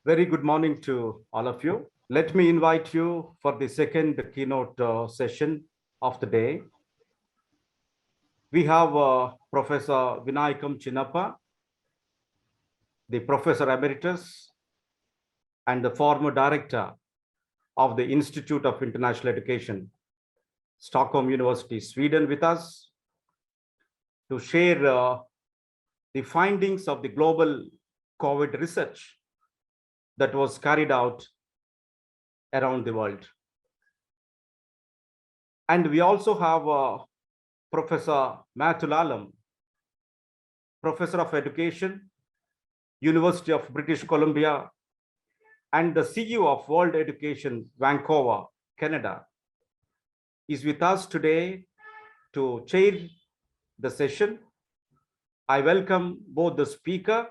Very good morning to all of you. Let me invite you for the second keynote session of the day. We have Professor VinayagumChinapah, the Professor Emeritus and the former Director of the Institute of International Education, Stockholm University, Sweden, with us to share the findings of the global COVID research that was carried out around the world. And we also have Professor MatiulAlam, Professor of Education, University of British Columbia, and the CEO of World Education, Vancouver, Canada, is with us today to chair the session. I welcome both the speaker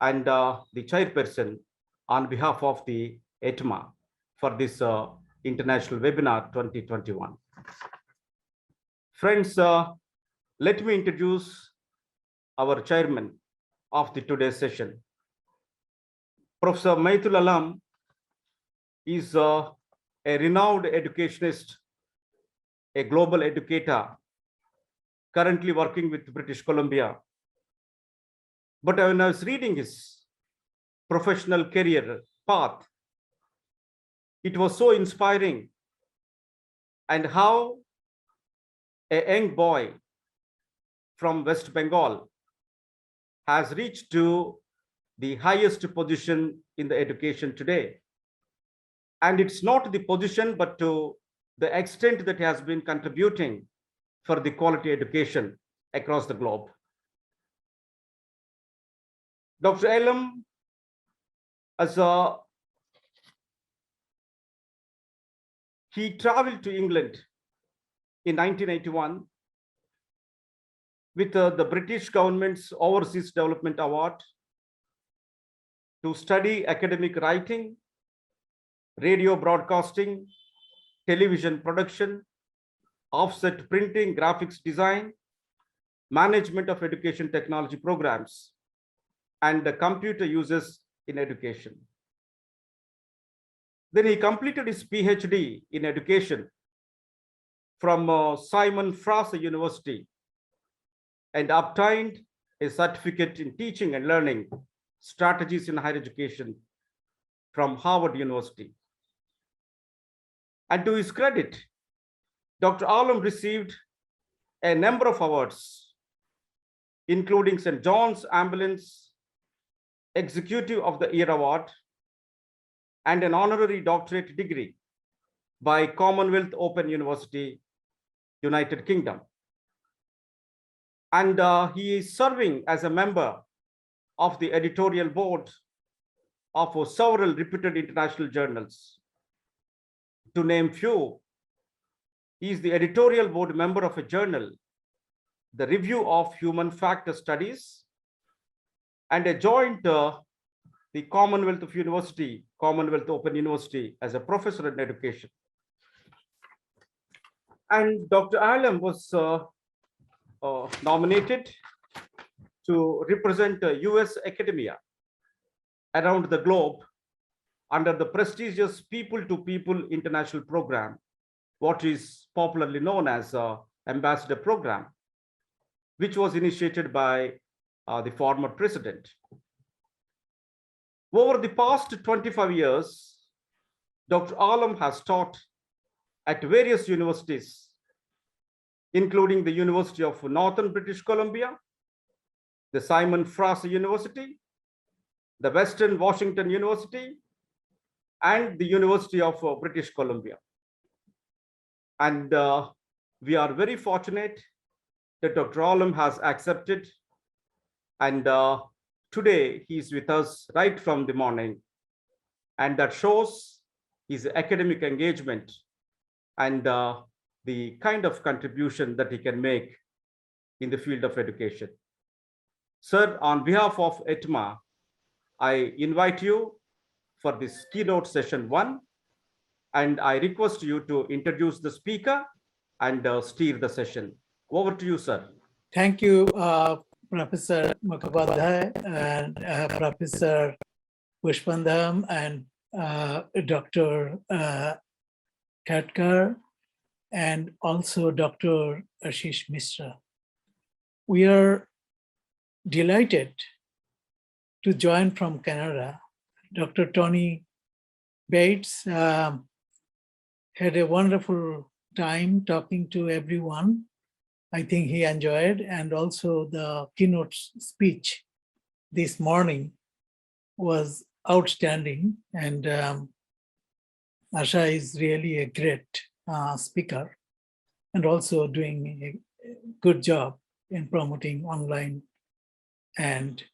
and the chairperson on behalf of the ETMA for this International Webinar 2021. Friends, let me introduce our chairman of the today's session. Professor MatiulAlam is a renowned educationist, a global educator, currently working with British Columbia. But when I was reading his professional career path, it was so inspiring, and how a young boy from West Bengal has reached to the highest position in the education today. And it's not the position, but to the extent that he has been contributing for the quality education across the globe. Dr. Alam, he traveled to England in 1981 with the British government's Overseas Development Award to study academic writing, radio broadcasting, television production, offset printing, graphics design, management of education technology programs, and the computer uses in education. Then he completed his PhD in education from Simon Fraser University and obtained a certificate in teaching and learning strategies in higher education from Harvard University. And to his credit, Dr. Alam received a number of awards, including St. John's Ambulance Executive of the Year Award and an honorary doctorate degree by Commonwealth Open University, United Kingdom. And he is serving as a member of the editorial board of several reputed international journals. To name few, he is the editorial board member of a journal, the Review of Human Factor Studies, and a joint the Commonwealth of University, Commonwealth Open University, as a professor in education. And Dr. Alam was nominated to represent US academia around the globe under the prestigious People-to-People International Program, what is popularly known as Ambassador Program, which was initiated by the former president. Over the past 25 years, Dr. Alam has taught at various universities, including the University of Northern British Columbia, the Simon Fraser University, the Western Washington University, and the University of British Columbia. And we are very fortunate that Dr. Alam has accepted, and today he is with us right from the morning, and that shows his academic engagement and the kind of contribution that he can make in the field of education. Sir, on behalf of ETMA, I invite you for this keynote session 1, and I request you to introduce the speaker and steer the session. Over to you, sir. Thank you, Professor Mukhopadhyay and Professor Pushpandam and Dr. Khatkar, and also Dr. Ashish Mishra. We are delighted to join from Canada. Dr. Tony Bates had a wonderful time talking to everyone. I think he enjoyed, and also the keynote speech this morning was outstanding, and Asha is really a great speaker and also doing a good job in promoting online and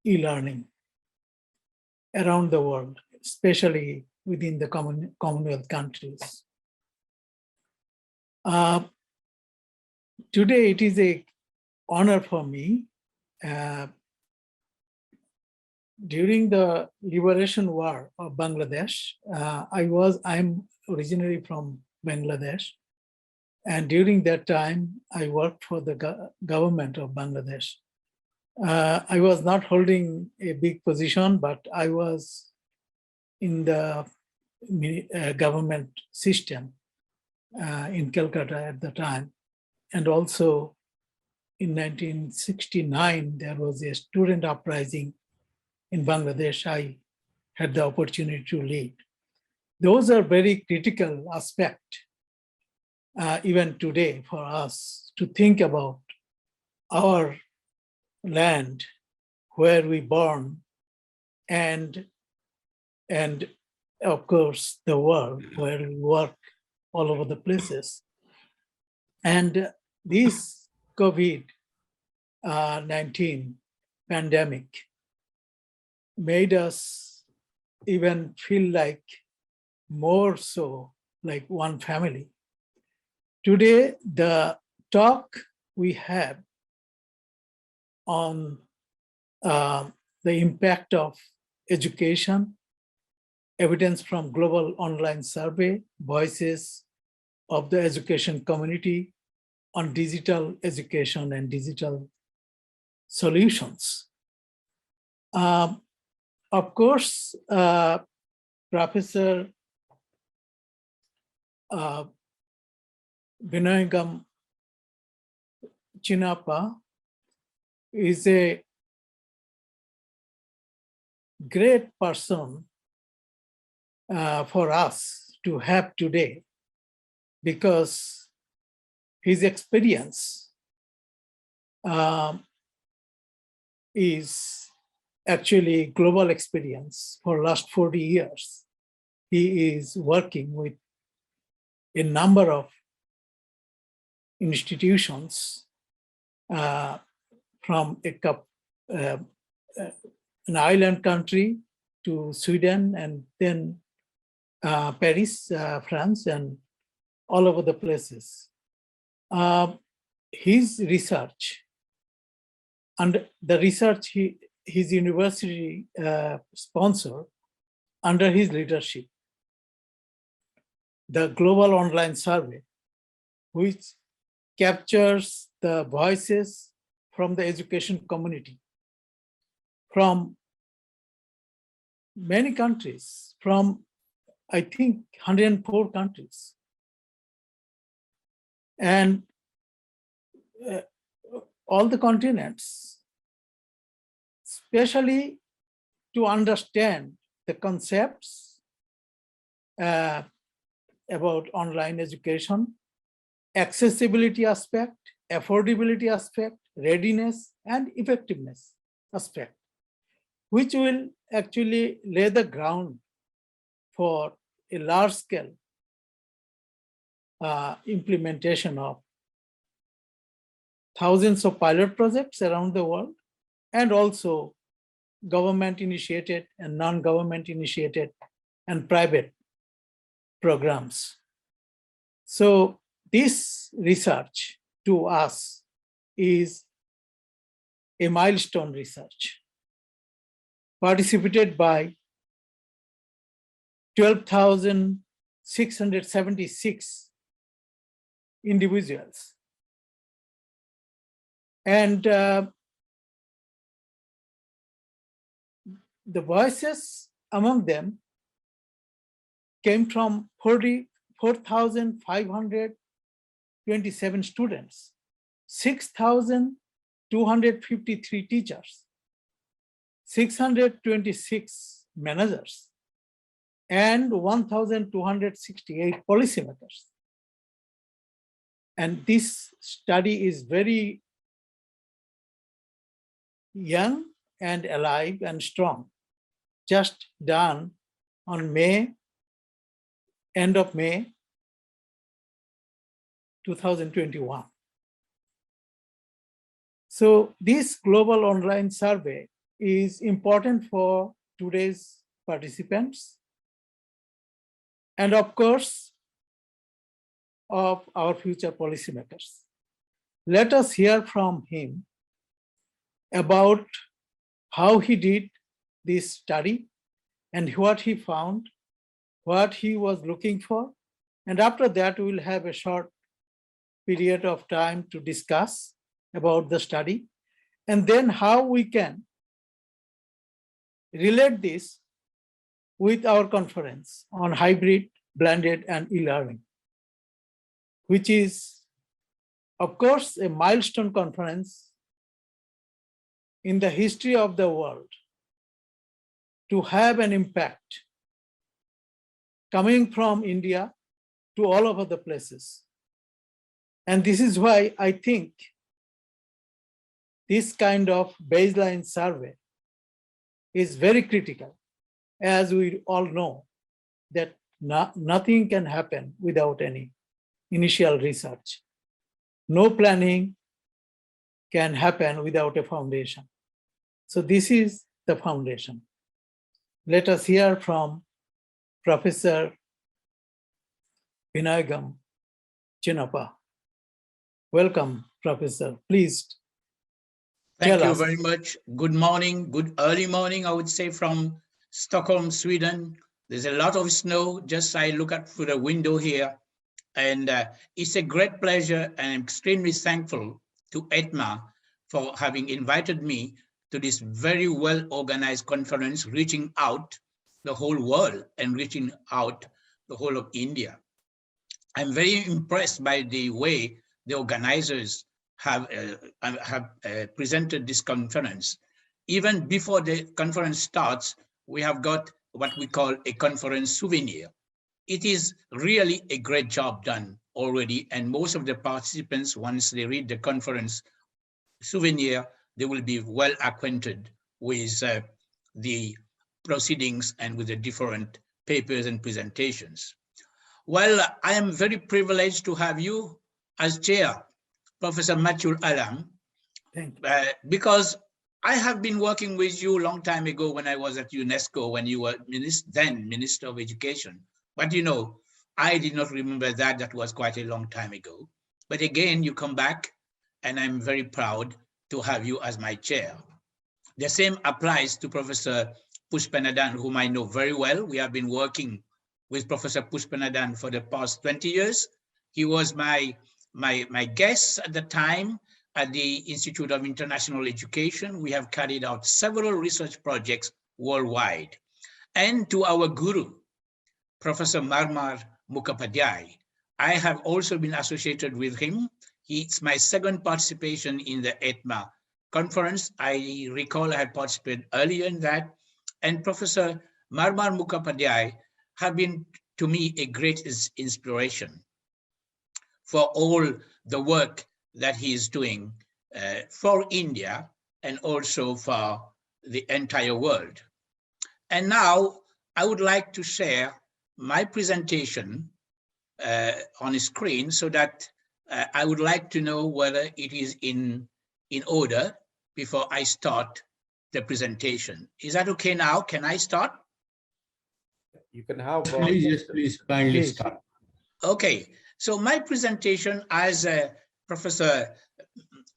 e-learning around the world, especially within the Commonwealth countries. Today, it is an honor for me. During the liberation war of Bangladesh, I'm originally from Bangladesh. And during that time, I worked for the government of Bangladesh. I was not holding a big position, but I was in the government system in Calcutta at the time. And also in 1969, there was a student uprising in Bangladesh. I had the opportunity to lead. Those are very critical aspects, even today, for us to think about our land, where we born, and of course, the world where we work all over the places. And this COVID-19 pandemic made us even feel like more so like one family. Today, the talk we have on the impact of education, evidence from global online survey, voices of the education community on digital education and digital solutions. Of course, Professor VinayagumChinapah is a great person for us to have today, because his experience is actually global experience. For last 40 years, he is working with a number of institutions from an island country to Sweden, and then Paris, France, and all over the places. His research and the research his university sponsor under his leadership, the Global Online Survey, which captures the voices from the education community, from many countries, from I think 104 countries. And all the continents, especially to understand the concepts about online education, accessibility aspect, affordability aspect, readiness, and effectiveness aspect, which will actually lay the ground for a large-scale implementation of thousands of pilot projects around the world, and also government-initiated and non-government-initiated and private programs. So this research to us is a milestone research participated by 12,676 individuals. And the voices among them came from 44,527 students, 6,253 teachers, 626 managers, and 1,268 policymakers. And this study is very young and alive and strong, just done on end of May 2021. So this global online survey is important for today's participants and of course of our future policymakers. Let us hear from him about how he did this study and what he found, what he was looking for. And after that, we'll have a short period of time to discuss about the study and then how we can relate this with our conference on hybrid, blended, and e-learning, which is, of course, a milestone conference in the history of the world to have an impact coming from India to all over the places. And this is why I think this kind of baseline survey is very critical, as we all know that nothing can happen without any initial research. No planning can happen without a foundation. So this is the foundation. Let us hear from Professor VinayagumChinapah. Welcome, Professor. Please Thank you very much. Good morning, good early morning, I would say, from Stockholm, Sweden. There's a lot of snow. Just I look out through the window here, and it's a great pleasure, and I'm extremely thankful to ETMA for having invited me to this very well-organized conference, reaching out the whole world and reaching out the whole of India. I'm very impressed by the way the organizers have presented this conference. Even before the conference starts, we have got what we call a conference souvenir. It is really a great job done already, and most of the participants, once they read the conference souvenir, they will be well acquainted with the proceedings and with the different papers and presentations. Well, I am very privileged to have you as chair, Professor MatiulAlam, because I have been working with you a long time ago when I was at UNESCO, when you were then Minister of Education. But you know, I did not remember that. That was quite a long time ago. But again, you come back, and I'm very proud to have you as my chair. The same applies to Professor Pushpanathan, whom I know very well. We have been working with Professor Pushpanathan for the past 20 years. He was my guest at the time at the Institute of International Education. We have carried out several research projects worldwide. And to our guru, Professor Marmar Mukhopadhyay, I have also been associated with him. It's my second participation in the ETMA conference. I recall I had participated earlier in that. And Professor Marmar Mukhopadhyay have been, to me, a great inspiration for all the work that he is doing for India and also for the entire world. And now I would like to share my presentation on a screen so that I would like to know whether it is in order before I start the presentation. Is that okay now? Can I start? You can have. Please, kindly start. Okay, so my presentation, as Professor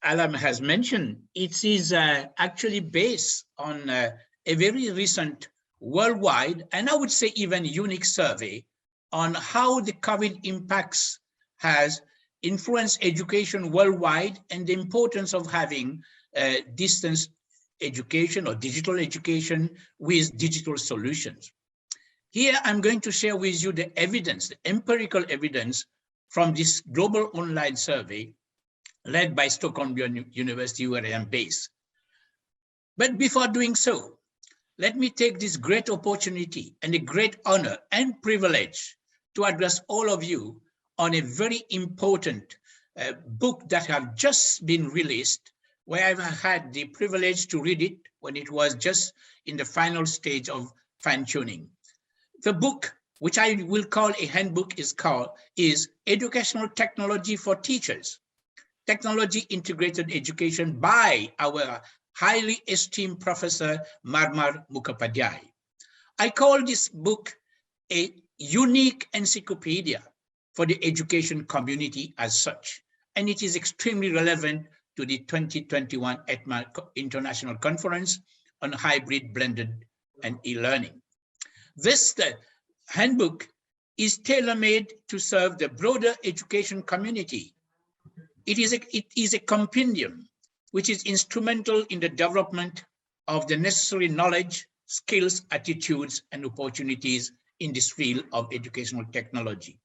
Alam has mentioned, it is actually based on a very recent worldwide, and I would say even unique survey on how the COVID impacts has influenced education worldwide and the importance of having distance education or digital education with digital solutions. Here, I'm going to share with you the evidence, the empirical evidence from this global online survey led by Stockholm University, where I am based. But before doing so, let me take this great opportunity and a great honor and privilege to address all of you on a very important book that have just been released, where I've had the privilege to read it when it was just in the final stage of fine-tuning. The book, which I will call a handbook, is Educational Technology for Teachers, Technology Integrated Education by our highly esteemed Professor Marmar Mukhopadhyay. I call this book a unique encyclopedia for the education community as such, and it is extremely relevant to the 2021 ETMA International Conference on Hybrid, Blended, and E-Learning. This handbook is tailor-made to serve the broader education community. It is a compendium which is instrumental in the development of the necessary knowledge, skills, attitudes, and opportunities in this field of educational technology.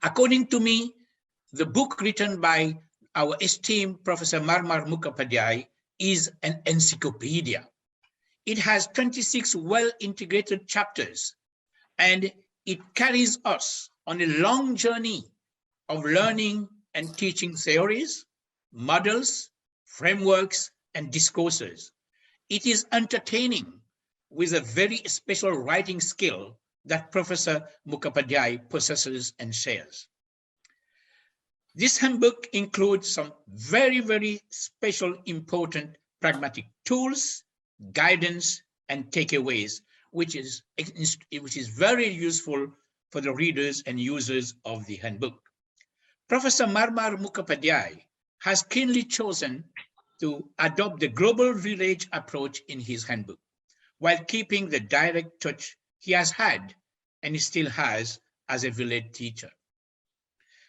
According to me, the book written by our esteemed Professor Marmar Mukhopadhyay is an encyclopedia. It has 26 well-integrated chapters, and it carries us on a long journey of learning and teaching theories, models, frameworks, and discourses. It is entertaining with a very special writing skill that Professor Mukhopadhyay possesses and shares. This handbook includes some very, very special, important pragmatic tools, guidance, and takeaways, which is very useful for the readers and users of the handbook. Professor Marmar Mukhopadhyay has keenly chosen to adopt the global village approach in his handbook, while keeping the direct touch he has had and he still has as a village teacher.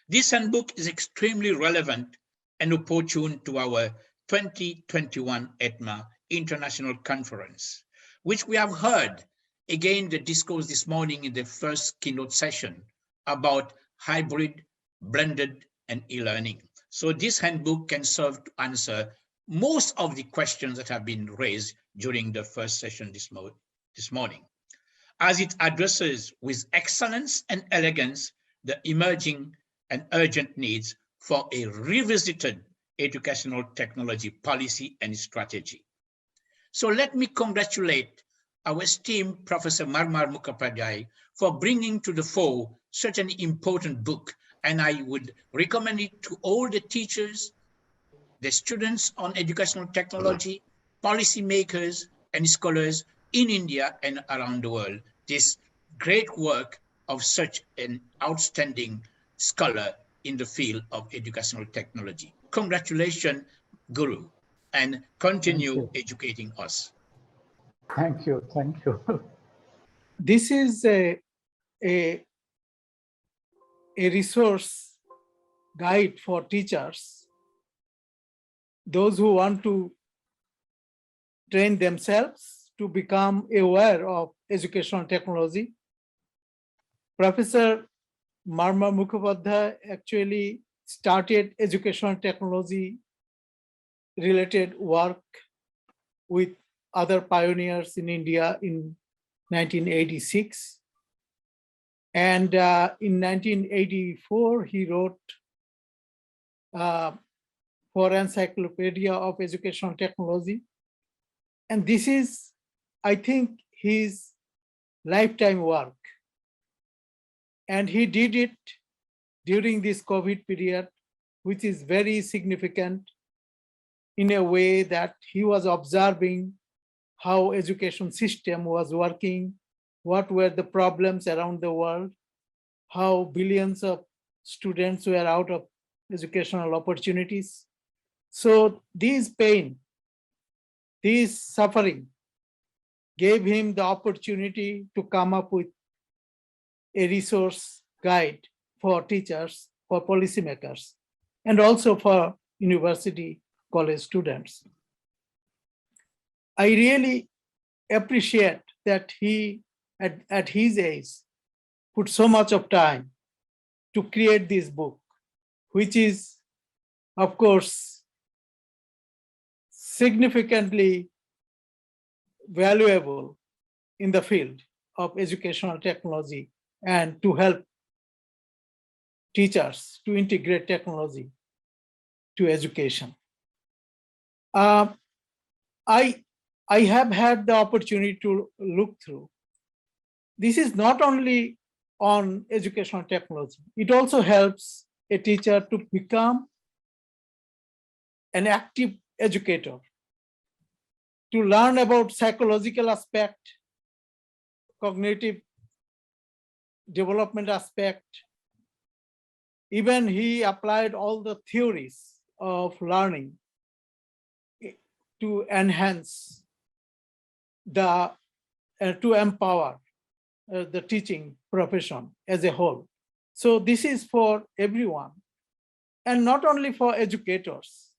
This handbook is extremely relevant and opportune to our 2021 ETMA International Conference, which we have heard again the discourse this morning in the first keynote session about hybrid, blended, and e-learning. So this handbook can serve to answer most of the questions that have been raised during the first session this morning, as it addresses with excellence and elegance the emerging and urgent needs for a revisited educational technology policy and strategy. So let me congratulate our esteemed Professor Marmar Mukhopadhyay for bringing to the fore such an important book, and I would recommend it to all the teachers, the students on educational technology, policymakers, and scholars in India and around the world, this great work of such an outstanding scholar in the field of educational technology. Congratulations, Guru, and continue educating us. Thank you, thank you. This is a resource guide for teachers, those who want to train themselves to become aware of educational technology. Professor Marmar Mukhopadhyay actually started educational technology related work with other pioneers in India in 1986. And in 1984, he wrote for Encyclopedia of Educational Technology. And this is, I think, his lifetime work. And he did it during this COVID period, which is very significant in a way that he was observing how education system was working, what were the problems around the world, how billions of students were out of educational opportunities. So this pain, this suffering gave him the opportunity to come up with a resource guide for teachers, for policymakers, and also for university college students. I really appreciate that he, at his age, put so much of time to create this book, which is, of course, significantly valuable in the field of educational technology and to help teachers to integrate technology to education. I have had the opportunity to look through. This is not only on educational technology, it also helps a teacher to become an active educator, to learn about psychological aspect, cognitive development aspect. Even he applied all the theories of learning to enhance the, to empower the teaching profession as a whole. So this is for everyone, and not only for educators,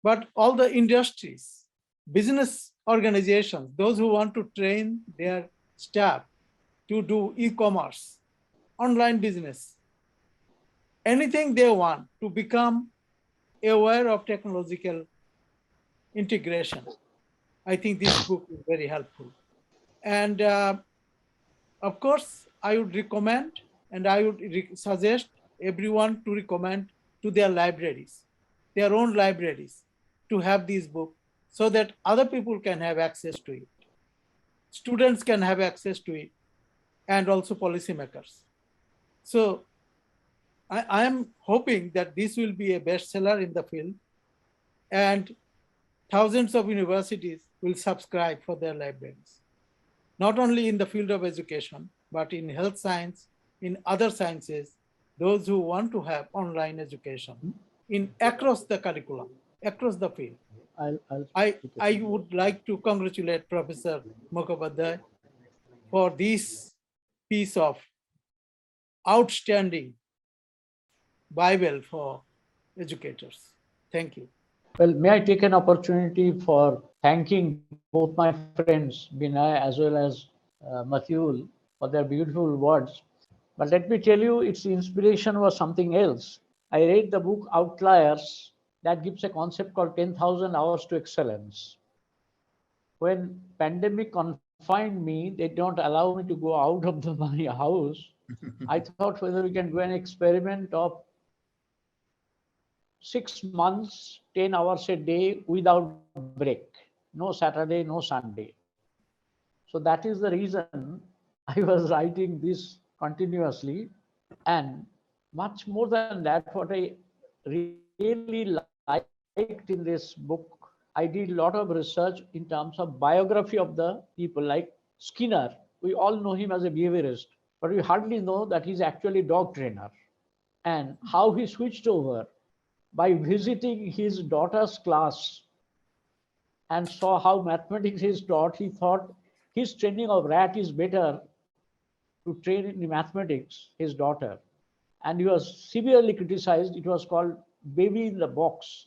but all the industries, business organizations, those who want to train their staff to do e-commerce, online business, anything they want to become aware of technological integration. I think this book is very helpful. And of course, I would recommend, and I would suggest everyone to recommend to their libraries, their own libraries, to have this book so that other people can have access to it. Students can have access to it, and also policymakers. So I am hoping that this will be a bestseller in the field, and thousands of universities will subscribe for their libraries, not only in the field of education, but in health science, in other sciences, those who want to have online education in across the curriculum, across the field. I would like to congratulate Professor Mukhopadhyay for this piece of outstanding Bible for educators. Thank you. Well, may I take an opportunity for thanking both my friends, Vinay as well as Matiul, for their beautiful words. But let me tell you, its inspiration was something else. I read the book Outliers that gives a concept called 10,000 hours to excellence. When pandemic confined me, they don't allow me to go out of my house. I thought whether we can do an experiment of 6 months, 10 hours a day without break, no Saturday, no Sunday. So that is the reason I was writing this continuously. And much more than that, what I really liked in this book, I did a lot of research in terms of biography of the people, like Skinner. We all know him as a behaviorist, but we hardly know that he's actually a dog trainer, and how he switched over by visiting his daughter's class and saw how mathematics is taught. He thought his training of rat is better to train in mathematics his daughter. And he was severely criticized. It was called baby in the box.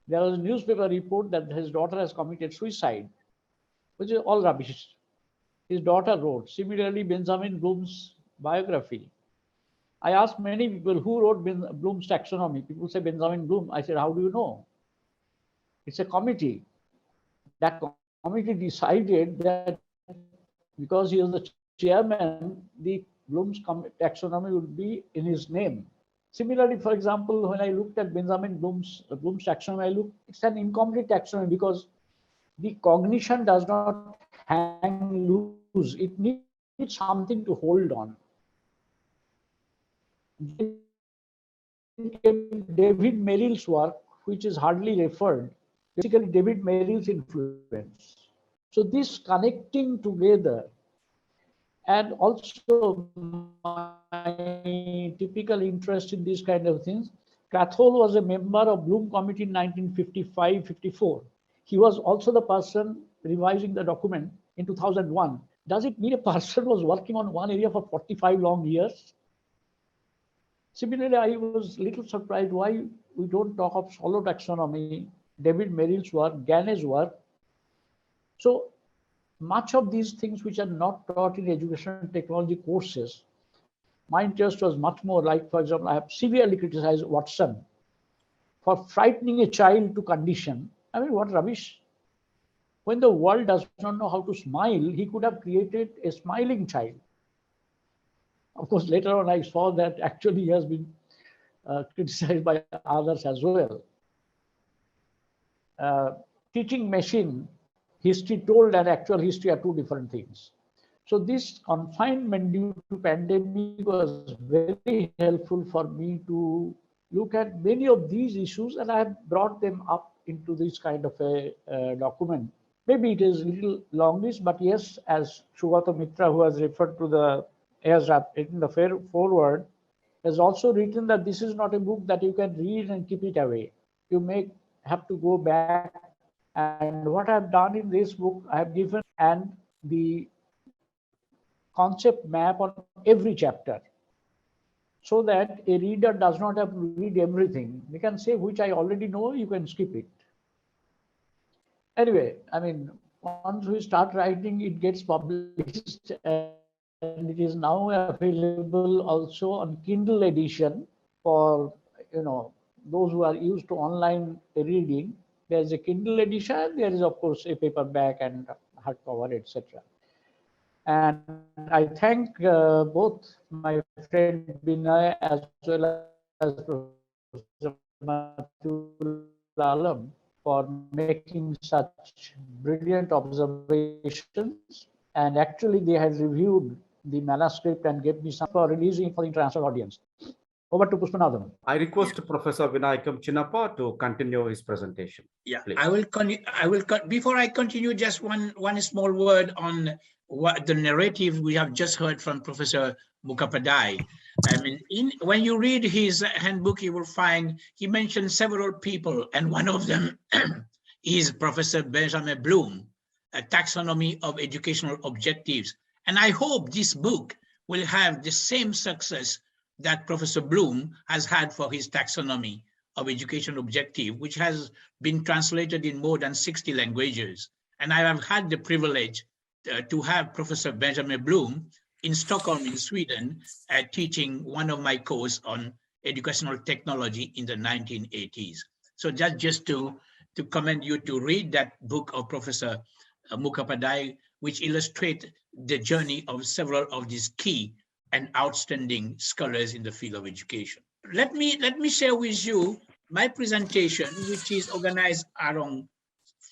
There was a newspaper report that his daughter has committed suicide, which is all rubbish. His daughter wrote. Similarly, Benjamin Bloom's biography. I asked many people who wrote Bloom's taxonomy. People say Benjamin Bloom. I said, how do you know? It's a committee. That committee decided that because he was the chairman, the Bloom's taxonomy would be in his name. Similarly, for example, when I looked at Benjamin Bloom's taxonomy, it's an incomplete taxonomy because the cognition does not hang loose. It needs something to hold on. David Merrill's work, which is hardly referred, basically David Merrill's influence. So this connecting together, and also my typical interest in these kind of things. Cathol was a member of Bloom Committee in 1955-54. He was also the person revising the document in 2001. Does it mean a person was working on one area for 45 long years? Similarly, I was a little surprised why we don't talk of solo taxonomy, David Merrill's work, Ganne's work. So much of these things which are not taught in education and technology courses, my interest was much more like, for example, I have severely criticized Watson for frightening a child to condition. I mean, what rubbish. When the world does not know how to smile, he could have created a smiling child. Of course, later on I saw that actually he has been criticized by others as well. Teaching machine, history told and actual history are two different things. So this confinement due to pandemic was very helpful for me to look at many of these issues, and I have brought them up into this kind of a document. Maybe it is a little longish, but yes, as Shugata Mitra, who has referred to the as in the forward, has also written that this is not a book that you can read and keep it away. You may have to go back. And what I've done in this book, I have given and the concept map on every chapter, so that a reader does not have to read everything. They can say, which I already know, you can skip it. Anyway, I mean, once we start writing, it gets published, and it is now available also on Kindle edition for, those who are used to online reading. There's a Kindle edition, there is of course a paperback and hardcover, etc. And I thank both my friend Vinay as well as Professor MatiulAlam for making such brilliant observations. And actually they had reviewed the manuscript and gave me some for releasing for the international audience. Over to Pushpanathan. I request Professor VinayagumChinapah to continue his presentation. Yeah, please. I will before I continue, just one small word on what the narrative we have just heard from Professor Mukhopadhyay. I mean, when you read his handbook, you will find he mentioned several people, and one of them is Professor Benjamin Bloom, a taxonomy of educational objectives. And I hope this book will have the same success that Professor Bloom has had for his taxonomy of education objective, which has been translated in more than 60 languages. And I have had the privilege to have Professor Benjamin Bloom in Stockholm in Sweden teaching one of my courses on educational technology in the 1980s. So just to commend you to read that book of Professor Mukhopadhyay, which illustrates the journey of several of these key and outstanding scholars in the field of education. Let me share with you my presentation, which is organized around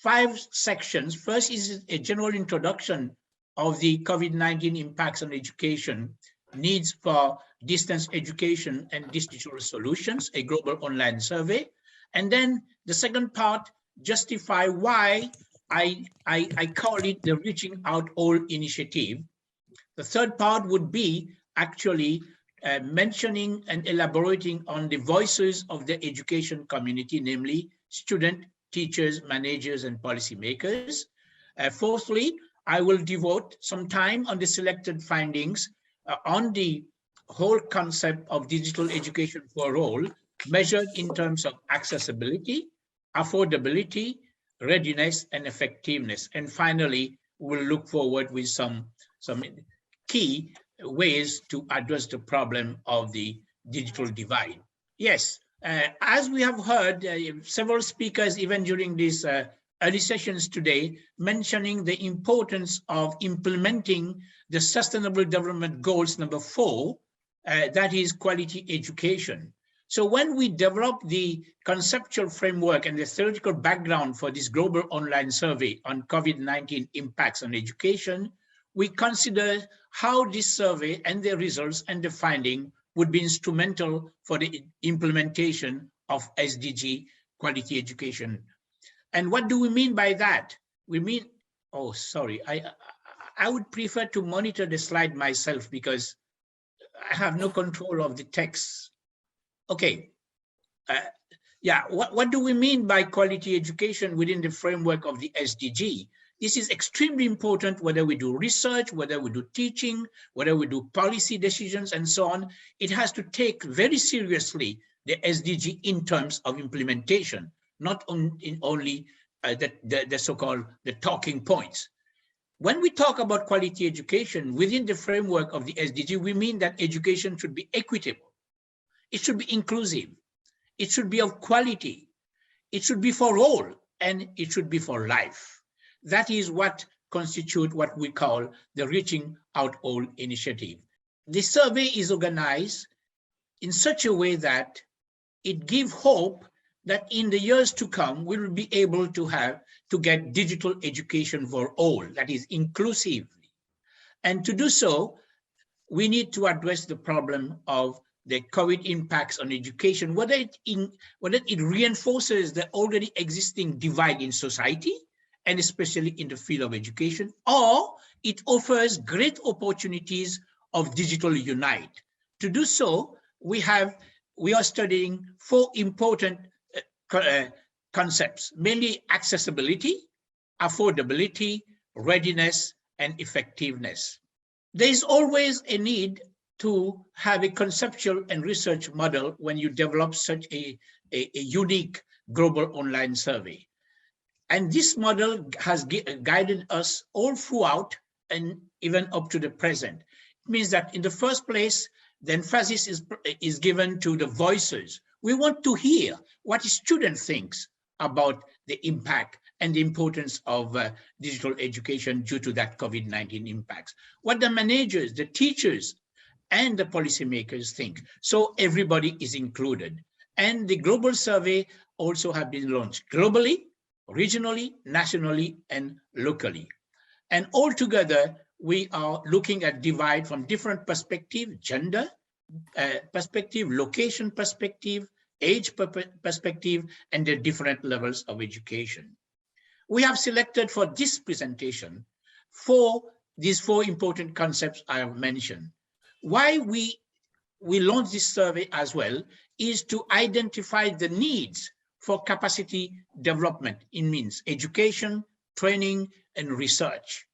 5 sections. First is a general introduction of the COVID-19 impacts on education, needs for distance education and digital solutions, a global online survey. And then the second part, justify why I call it the Reaching Out All initiative. The third part would be actually mentioning and elaborating on the voices of the education community, namely students, teachers, managers, and policymakers. Fourthly, I will devote some time on the selected findings on the whole concept of digital education for all, measured in terms of accessibility, affordability, readiness, and effectiveness. And finally, we'll look forward with some key ways to address the problem of the digital divide. Yes, as we have heard, several speakers, even during these early sessions today, mentioning the importance of implementing the Sustainable Development Goals number 4, that is quality education. So when we develop the conceptual framework and the theoretical background for this global online survey on COVID-19 impacts on education, we consider how this survey and the results and the finding would be instrumental for the implementation of SDG quality education. And what do we mean by that? We mean, oh, sorry, I would prefer to monitor the slide myself because I have no control of the text. Okay, yeah, what do we mean by quality education within the framework of the SDG? This is extremely important whether we do research, whether we do teaching, whether we do policy decisions and so on. It has to take very seriously the SDG in terms of implementation, not only the so-called the talking points. When we talk about quality education within the framework of the SDG, we mean that education should be equitable. It should be inclusive. It should be of quality. It should be for all, and it should be for life. That is what constitutes what we call the Reaching Out All initiative. The survey is organized in such a way that it gives hope that in the years to come, we will be able to get digital education for all, that is inclusively. And to do so, we need to address the problem of the COVID impacts on education, whether it reinforces the already existing divide in society, and especially in the field of education, or it offers great opportunities of digital unite. To do so, we are studying 4 important concepts, mainly accessibility, affordability, readiness, and effectiveness. There is always a need to have a conceptual and research model when you develop such a unique global online survey. And this model has guided us all throughout and even up to the present. It means that in the first place, the emphasis is given to the voices. We want to hear what the student thinks about the impact and the importance of digital education due to that COVID-19 impacts. What the managers, the teachers, and the policymakers think. So everybody is included. And the global survey also have been launched globally, regionally, nationally, and locally. And altogether, we are looking at divide from different perspectives, gender perspective, location perspective, age perspective, and the different levels of education. We have selected for this presentation these 4 important concepts I have mentioned. Why we launched this survey as well is to identify the needs for capacity development in means education, training, and research.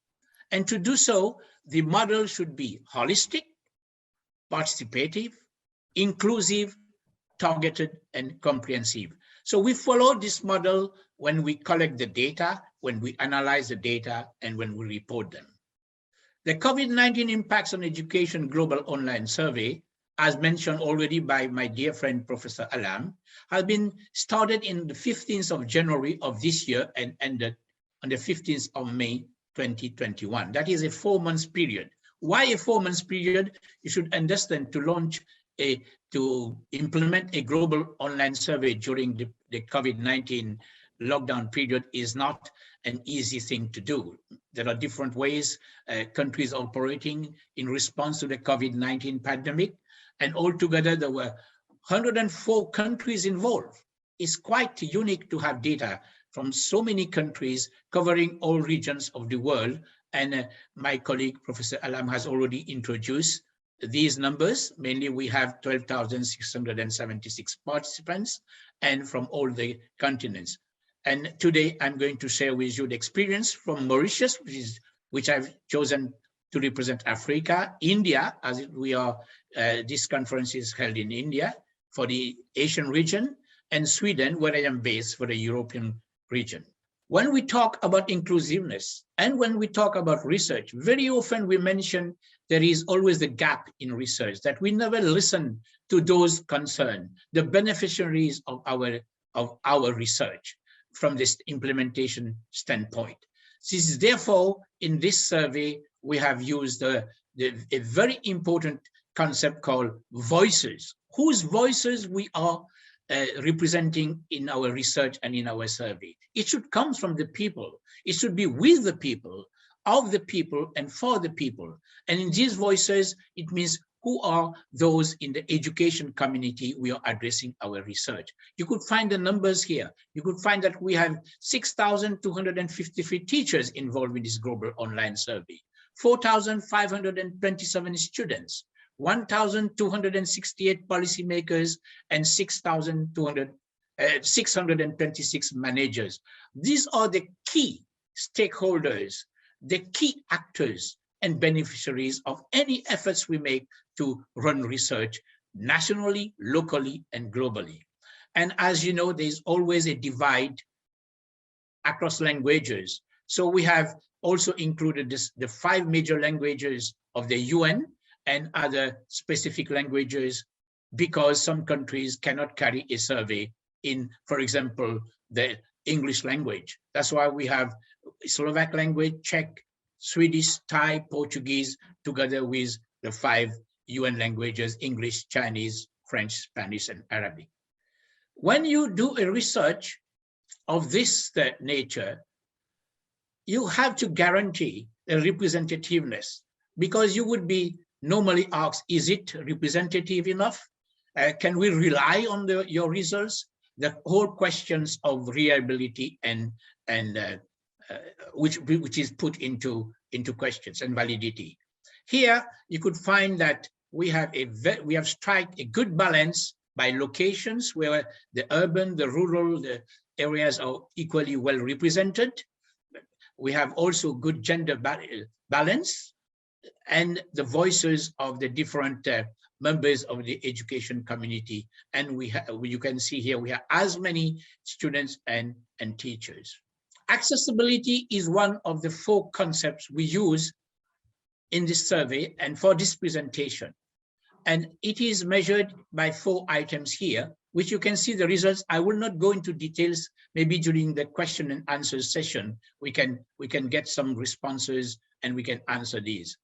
And to do so, the model should be holistic, participative, inclusive, targeted, and comprehensive. So we follow this model when we collect the data, when we analyze the data, and when we report them. The COVID-19 impacts on education global online survey, as mentioned already by my dear friend, Professor Alam, has been started in the 15th of January of this year and ended on the 15th of May, 2021. That is a 4-month period. Why a 4-month period? You should understand to implement a global online survey during the COVID-19 lockdown period is not an easy thing to do. There are different ways countries operating in response to the COVID-19 pandemic, and altogether there were 104 countries involved. It's quite unique to have data from so many countries covering all regions of the world, and my colleague Professor Alam has already introduced these numbers. Mainly we have 12,676 participants and from all the continents. And today I'm going to share with you the experience from Mauritius, which I've chosen to represent Africa, India, as this conference is held in India for the Asian region, and Sweden, where I am based for the European region. When we talk about inclusiveness and when we talk about research, very often we mention there is always the gap in research, that we never listen to those concerned, the beneficiaries of our research from this implementation standpoint. This is therefore, in this survey, we have used a very important concept called voices. Whose voices we are representing in our research and in our survey. It should come from the people. It should be with the people, of the people, and for the people. And in these voices, it means who are those in the education community we are addressing our research. You could find the numbers here. You could find that we have 6,253 teachers involved in this global online survey, 4,527 students, 1,268 policymakers, and 626 managers. These are the key stakeholders, the key actors and beneficiaries of any efforts we make to run research nationally, locally, and globally. And as you know, there's always a divide across languages. So we have also included the 5 major languages of the UN and other specific languages, because some countries cannot carry a survey in, for example, the English language. That's why we have Slovak language, Czech, Swedish, Thai, Portuguese, together with the 5 UN languages, English, Chinese, French, Spanish, and Arabic. When you do a research of this nature, you have to guarantee a representativeness, because you would be normally asked, is it representative enough? Can we rely on your results? The whole questions of reliability and which is put into questions, and validity. Here you could find that we have struck a good balance by locations, where the urban, the rural, the areas are equally well represented. We have also good gender balance, and the voices of the different members of the education community. And you can see here, we have as many students and teachers. Accessibility is one of the 4 concepts we use in this survey and for this presentation. And it is measured by 4 items here, which you can see the results. I will not go into details. Maybe during the question and answer session, we can get some responses and we can answer these.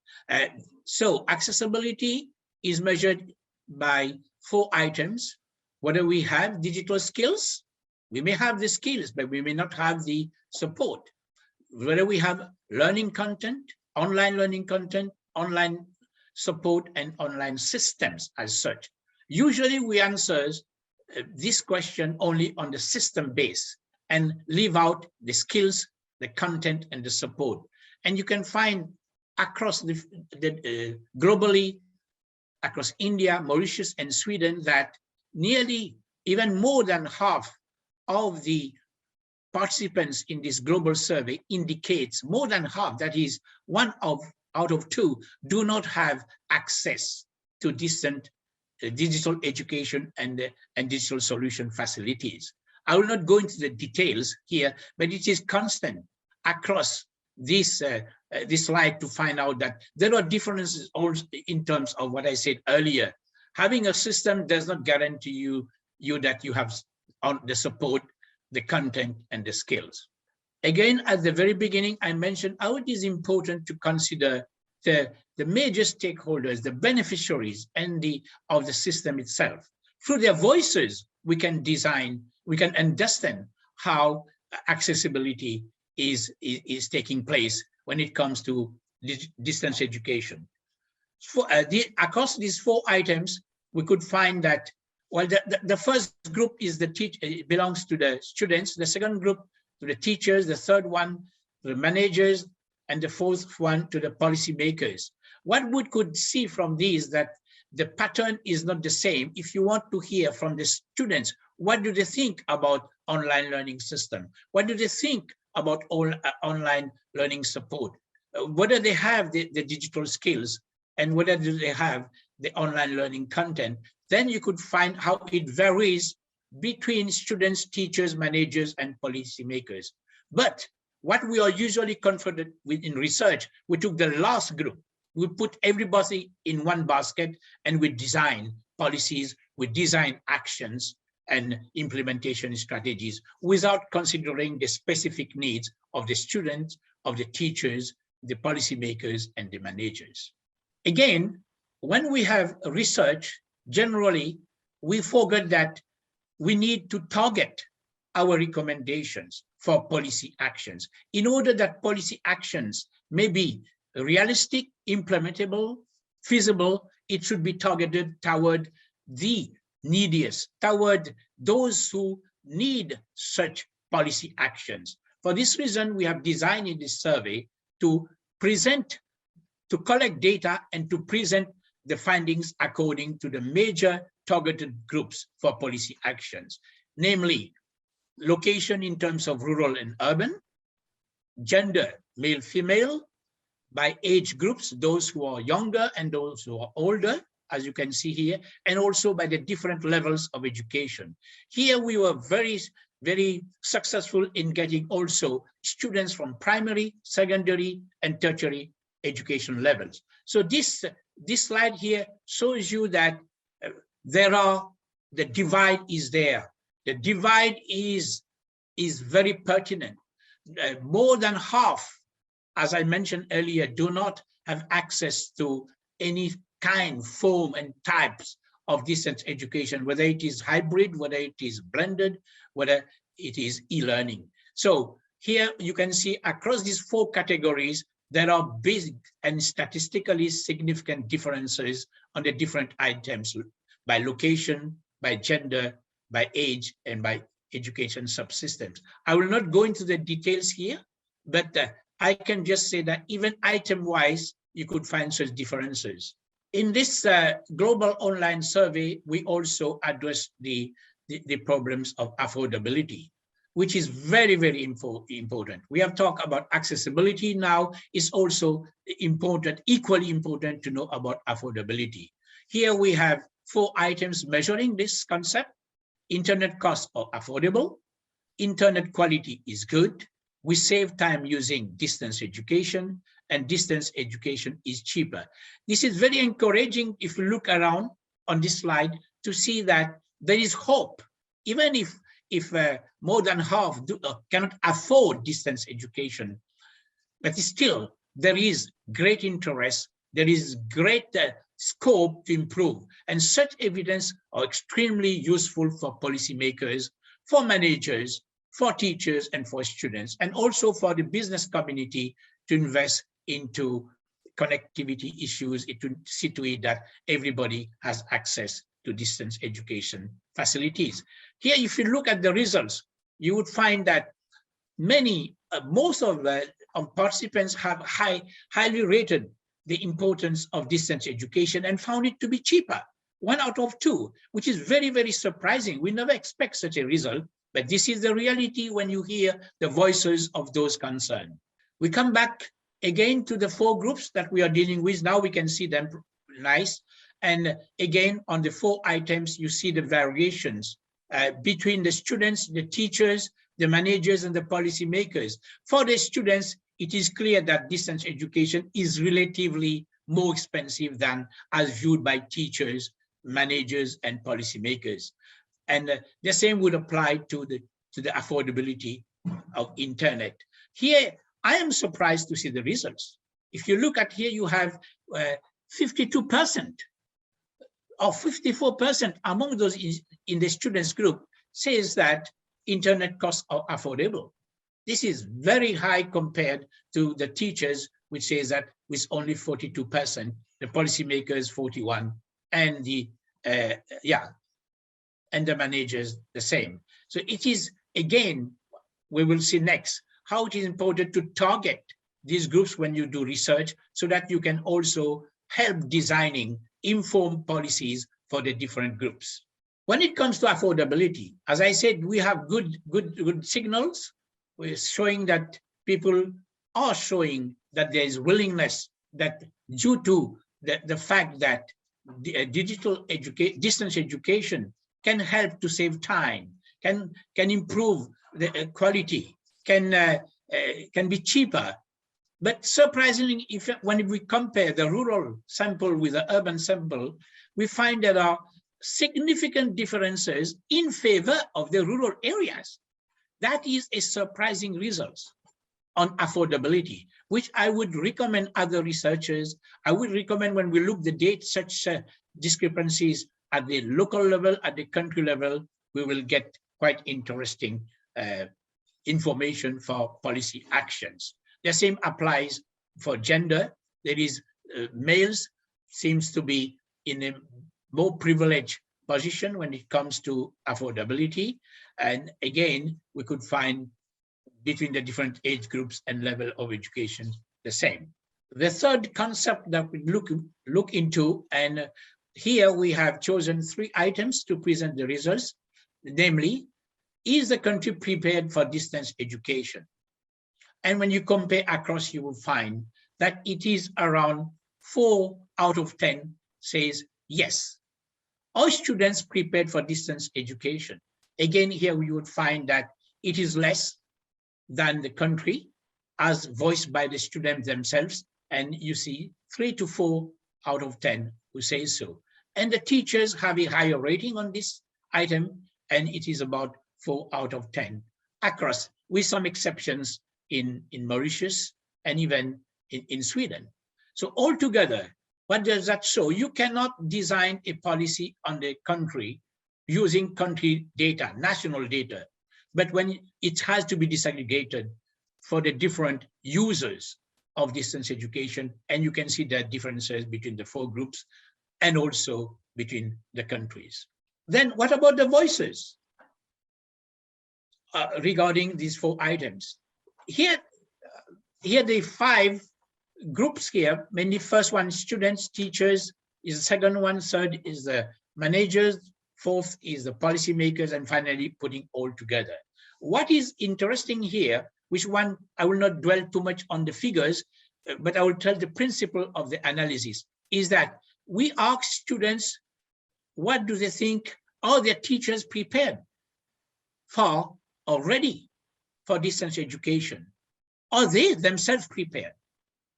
So accessibility is measured by 4 items. Whether we have digital skills, we may have the skills, but we may not have the support. Whether we have learning content, online learning content, online support, and online systems as such. Usually we answer this question only on the system base and leave out the skills, the content, and the support. And you can find across globally, across India, Mauritius, and Sweden, that nearly even more than half of the participants in this global survey indicates, more than half, that is 1 out of 2, do not have access to digital education and digital solution facilities. I will not go into the details here, but it is constant across this slide to find out that there are differences also in terms of what I said earlier. Having a system does not guarantee you that you have on the support, the content, and the skills. Again, at the very beginning, I mentioned how it is important to consider the major stakeholders, the beneficiaries, and of the system itself. Through their voices, we can understand how accessibility is taking place when it comes to distance education. Across these 4 items, we could find that, well, the first group is it belongs to the students, the second group to the teachers, the third one to the managers, and the 4th one to the policymakers. What we could see from these, that the pattern is not the same. If you want to hear from the students, what do they think about online learning system? What do they think about online learning support? Whether they have the digital skills, and whether they have the online learning content, then you could find how it varies between students, teachers, managers, and policymakers. But what we are usually confronted with in research, we took the last group. We put everybody in one basket, and we design policies, we design actions and implementation strategies without considering the specific needs of the students, of the teachers, the policymakers, and the managers. Again, when we have research, generally, we forget that we need to target our recommendations for policy actions in order that policy actions may be realistic, implementable, feasible. It should be targeted toward the neediest, toward those who need such policy actions. For this reason, we have designed in this survey to collect data and to present the findings according to the major targeted groups for policy actions, namely location in terms of rural and urban, gender, male, female, by age groups, those who are younger and those who are older, as you can see here, and also by the different levels of education. Here we were very, very successful in getting also students from primary, secondary, and tertiary education levels. So this slide here shows you that the divide is there. The divide is very pertinent. More than half, as I mentioned earlier, do not have access to any kind, form, and types of distance education, whether it is hybrid, whether it is blended, whether it is e-learning. So here you can see across these 4 categories, there are big and statistically significant differences on the different items by location, by gender, by age, and by education subsystems. I will not go into the details here, but I can just say that even item-wise, you could find such differences. In this global online survey, we also addressed the problems of affordability, which is very, very important. We have talked about accessibility now. It's also important, equally important to know about affordability. Here we have 4 items measuring this concept. Internet costs are affordable. Internet quality is good. We save time using distance education, and distance education is cheaper. This is very encouraging if you look around on this slide to see that there is hope. Even if more than half cannot afford distance education, but still there is great interest, there is great scope to improve. And such evidence are extremely useful for policymakers, for managers, for teachers, and for students, and also for the business community to invest into connectivity issues, to see to it that everybody has access to distance education facilities. Here, if you look at the results, you would find that most of participants have highly rated the importance of distance education and found it to be cheaper. 1 out of 2, which is very, very surprising. We never expect such a result, but this is the reality when you hear the voices of those concerned. We come back again to the 4 groups that we are dealing with. Now we can see them nice. And again, on the 4 items, you see the variations between the students, the teachers, the managers, and the policymakers. For the students, it is clear that distance education is relatively more expensive than as viewed by teachers, managers, and policymakers. And the same would apply to the affordability of internet. Here, I am surprised to see the results. If you look at here, you have 52% or 54% among those in the students group says that internet costs are affordable. This is very high compared to the teachers, which says that with only 42%, the policymakers 41%, and the managers the same. So it is, again, we will see next how it is important to target these groups when you do research, so that you can also help designing informed policies for the different groups. When it comes to affordability, as I said, we have good signals. We're showing that people are showing that there is willingness, that due to the fact that digital distance education can help to save time, can improve the quality, can be cheaper. But surprisingly, when we compare the rural sample with the urban sample, we find there are significant differences in favor of the rural areas. That is a surprising result on affordability, which I would recommend other researchers. I would recommend when we look the data, such discrepancies at the local level, at the country level, we will get quite interesting information for policy actions. The same applies for gender. There is males seems to be in a more privileged position when it comes to affordability. And again, we could find between the different age groups and level of education the same. The third concept that we look into, and here we have chosen 3 items to present the results, namely, is the country prepared for distance education? And when you compare across, you will find that it is around 4 out of 10 says Yes. Are students prepared for distance education? Again, here we would find that it is less than the country as voiced by the students themselves. And you see 3 to 4 out of 10 who say so. And the teachers have a higher rating on this item, and it is about 4 out of 10 across, with some exceptions in Mauritius and even in Sweden. So altogether, what does that show? You cannot design a policy on the country using country data, national data, but when it has to be disaggregated for the different users of distance education, and you can see the differences between the 4 groups and also between the countries. Then what about the voices regarding these 4 items? Here the 5 groups here, mainly first one, students, teachers, is the second one, third is the managers, fourth is the policymakers, and finally putting all together. What is interesting here, which one, I will not dwell too much on the figures, but I will tell the principle of the analysis, is that we ask students, what do they think? Are their teachers prepared for or ready for distance education? Are they themselves prepared?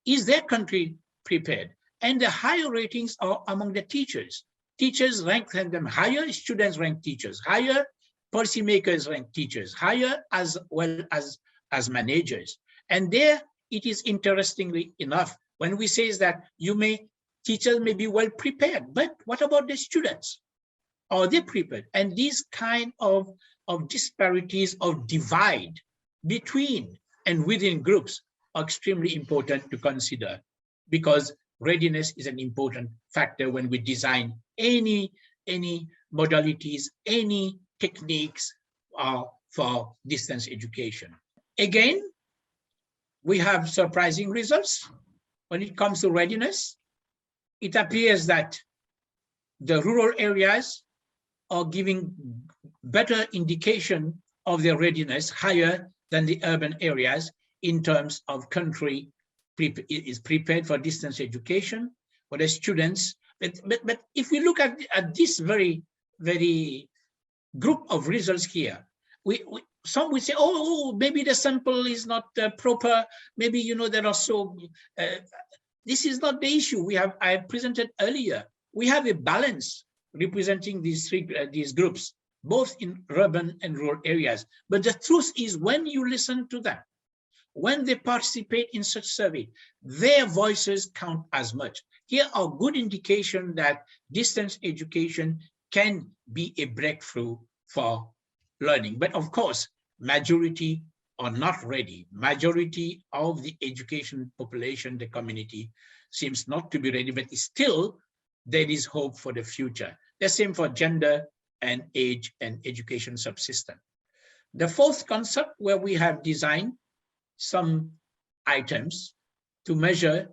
Is their country prepared? And the higher ratings are among the teachers. Teachers rank them higher, students rank teachers higher, policymakers rank teachers higher, as well as managers. And there it is, interestingly enough, when we say that teachers may be well prepared, but what about the students? Are they prepared? And these kind of disparities, of divide between and within groups are extremely important to consider, because readiness is an important factor when we design any modalities, any techniques for distance education. Again, we have surprising results when it comes to readiness. It appears that the rural areas are giving better indication of their readiness, higher than the urban areas in terms of country is prepared for distance education for the students. But if we look at this very group of results here, some would say, oh, maybe the sample is not proper. Maybe, there are this is not the issue. I presented earlier. We have a balance representing these groups, both in urban and rural areas. But the truth is, when you listen to them, when they participate in such survey, their voices count as much. Here are good indication that distance education can be a breakthrough for learning. But of course, majority are not ready. Majority of the education population, the community, seems not to be ready, but still there is hope for the future. The same for gender and age and education subsystem. The fourth concept, where we have designed some items to measure,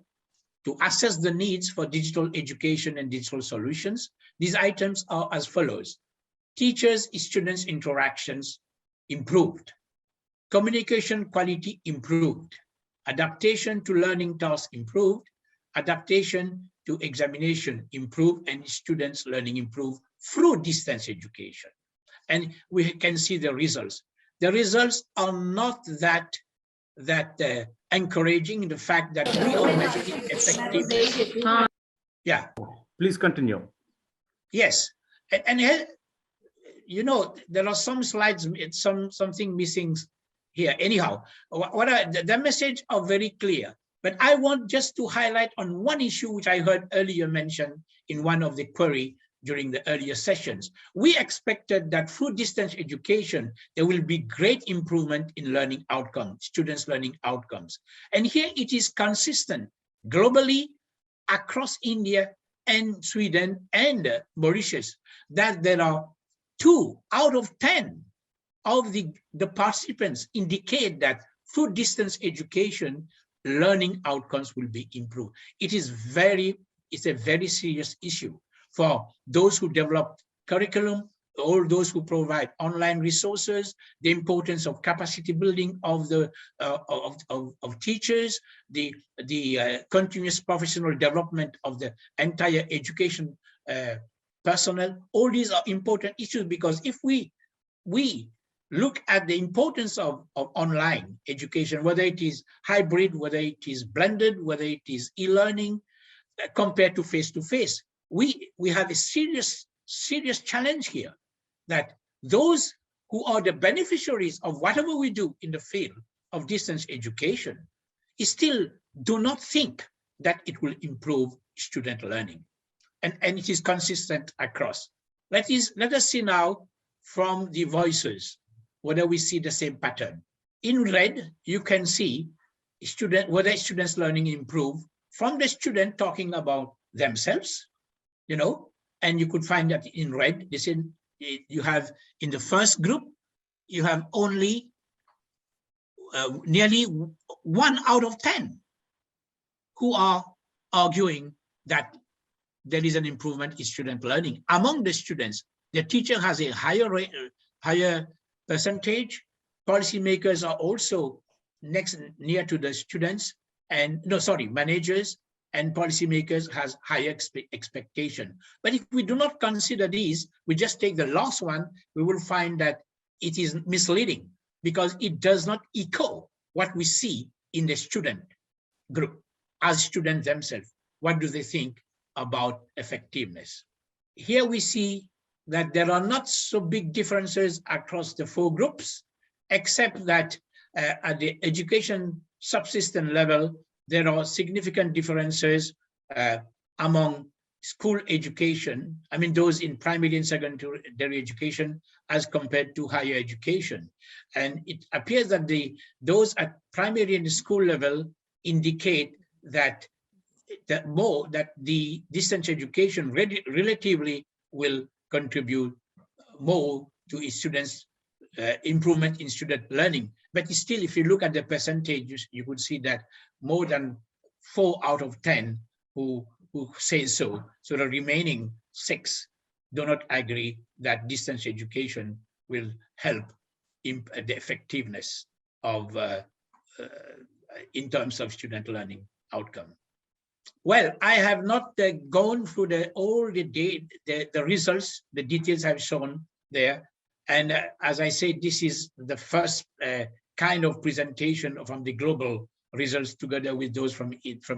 to assess the needs for digital education and digital solutions. These items are as follows: teachers-students interactions improved, communication quality improved, adaptation to learning tasks improved, adaptation to examination improved, and students' learning improved through distance education. And we can see the results. The results are not that encouraging in the fact that we are measuring effective. Yeah. Please continue. Yes. And here, there are some slides, something missing here. Anyhow, the message are very clear. But I want just to highlight on one issue which I heard earlier mentioned in one of the query during the earlier sessions. We expected that through distance education, there will be great improvement in learning outcomes, students' learning outcomes. And here it is consistent globally across India and Sweden and Mauritius that there are 2 out of 10 of the participants indicate that through distance education, learning outcomes will be improved. It's a very serious issue for those who develop curriculum, all those who provide online resources, the importance of capacity building of teachers, the continuous professional development of the entire education personnel. All these are important issues because if we look at the importance of online education, whether it is hybrid, whether it is blended, whether it is e-learning, compared to face-to-face, we have a serious challenge here that those who are the beneficiaries of whatever we do in the field of distance education still do not think that it will improve student learning. And it is consistent across. Let us see now from the voices whether we see the same pattern. In red, you can see whether students' learning improve from the student talking about themselves, and you could find that in red, you have in the first group, you have only nearly 1 out of 10 who are arguing that there is an improvement in student learning. Among the students, the teacher has a higher percentage. Policymakers are also near to the students, and managers and policymakers has higher expectation. But if we do not consider these, we just take the last one, we will find that it is misleading because it does not echo what we see in the student group as students themselves. What do they think about effectiveness? Here we see that there are not so big differences across the 4 groups, except that at the education subsystem level, there are significant differences among school education, those in primary and secondary education as compared to higher education. And it appears that those at primary and school level indicate that the distance education relatively will contribute more to students' improvement in student learning. But still, if you look at the percentages, you could see that more than 4 out of 10 who say so. So the remaining 6 do not agree that distance education will help in the effectiveness of in terms of student learning outcome. Well, I have not gone through all the results, the details I've shown there. And as I said, this is the first kind of presentation from the global results together with those from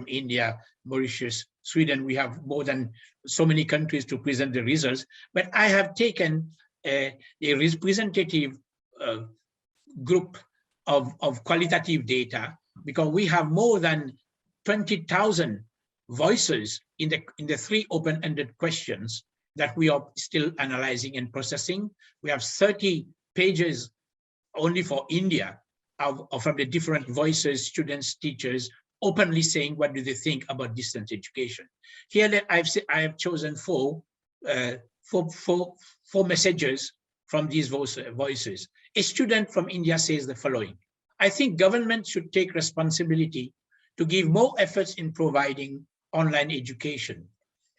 India, Mauritius, Sweden. We have more than so many countries to present the results, but I have taken a representative group of qualitative data because we have more than 20,000 voices in the 3 open-ended questions that we are still analyzing and processing. We have 30 pages only for India from the different voices, students, teachers, openly saying what do they think about distance education. Here I have chosen 4 messages from these voices. A student from India says the following: I think government should take responsibility to give more efforts in providing online education,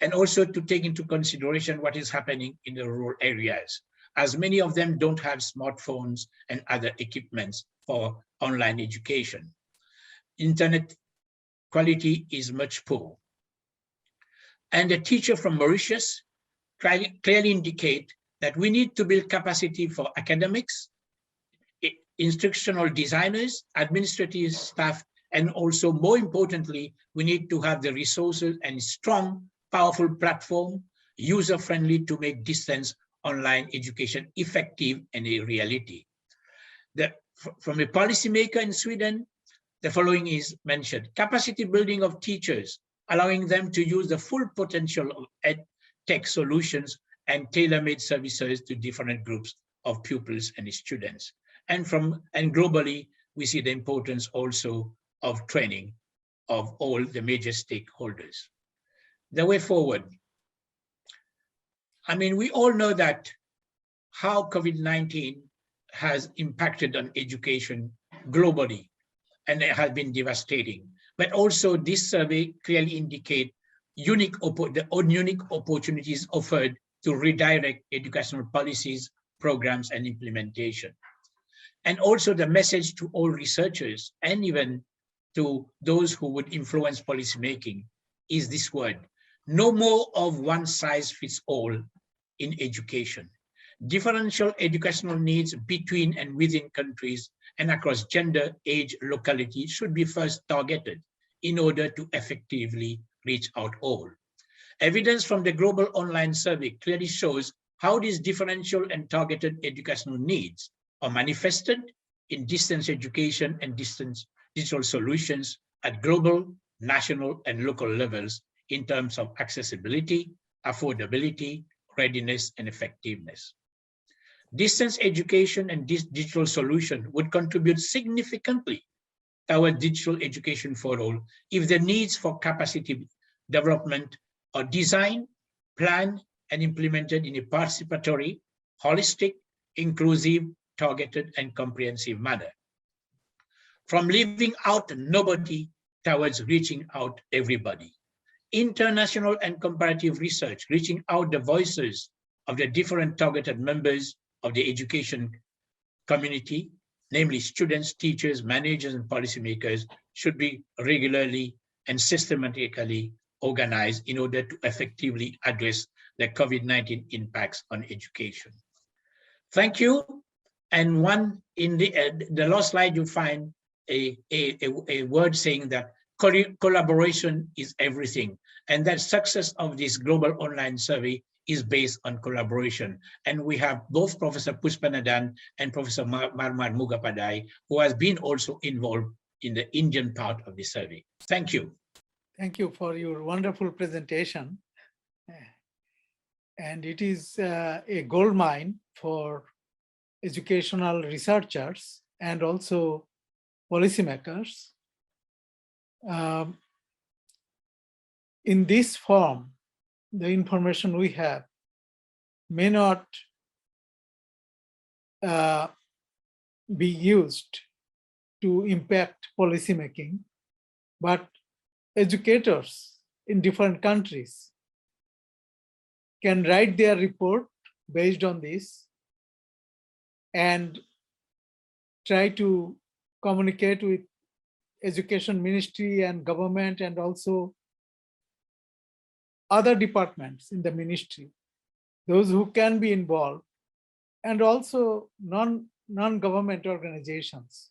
and also to take into consideration what is happening in the rural areas, as many of them don't have smartphones and other equipments for online education. Internet quality is much poor. And a teacher from Mauritius clearly indicate that we need to build capacity for academics, instructional designers, administrative staff, and also, more importantly, we need to have the resources and strong, powerful platform, user-friendly to make distance online education effective and a reality. From a policymaker in Sweden, the following is mentioned: capacity building of teachers, allowing them to use the full potential of tech solutions and tailor-made services to different groups of pupils and students. And globally, we see the importance also of training of all the major stakeholders. The way forward. We all know that how COVID-19 has impacted on education globally, and it has been devastating. But also this survey clearly indicate unique opportunities offered to redirect educational policies, programs, and implementation. And also the message to all researchers and even to those who would influence policymaking is this word: No more of one size fits all in education. Differential educational needs between and within countries and across gender, age, locality should be first targeted in order to effectively reach out all. Evidence from the Global Online Survey clearly shows how these differential and targeted educational needs are manifested in distance education and distance digital solutions at global, national, and local levels in terms of accessibility, affordability, readiness, and effectiveness. Distance education and digital solution would contribute significantly toward digital education for all if the needs for capacity development are designed, planned, and implemented in a participatory, holistic, inclusive, targeted, and comprehensive manner. From leaving out nobody towards reaching out everybody. International and comparative research reaching out the voices of the different targeted members of the education community, namely students, teachers, managers, and policymakers, should be regularly and systematically organized in order to effectively address the COVID-19 impacts on education. Thank you. And one in the last slide, you find a word saying that collaboration is everything, and that success of this global online survey is based on collaboration. And we have both Professor Pushpanathan and Professor Marmar Mugapadai, who has been also involved in the Indian part of the survey. Thank you. Thank you for your wonderful presentation. And it is a goldmine for educational researchers and also policymakers. In this form, the information we have may not be used to impact policymaking, but educators in different countries can write their report based on this and try to communicate with education ministry and government and also other departments in the ministry, those who can be involved, and also non-government organizations.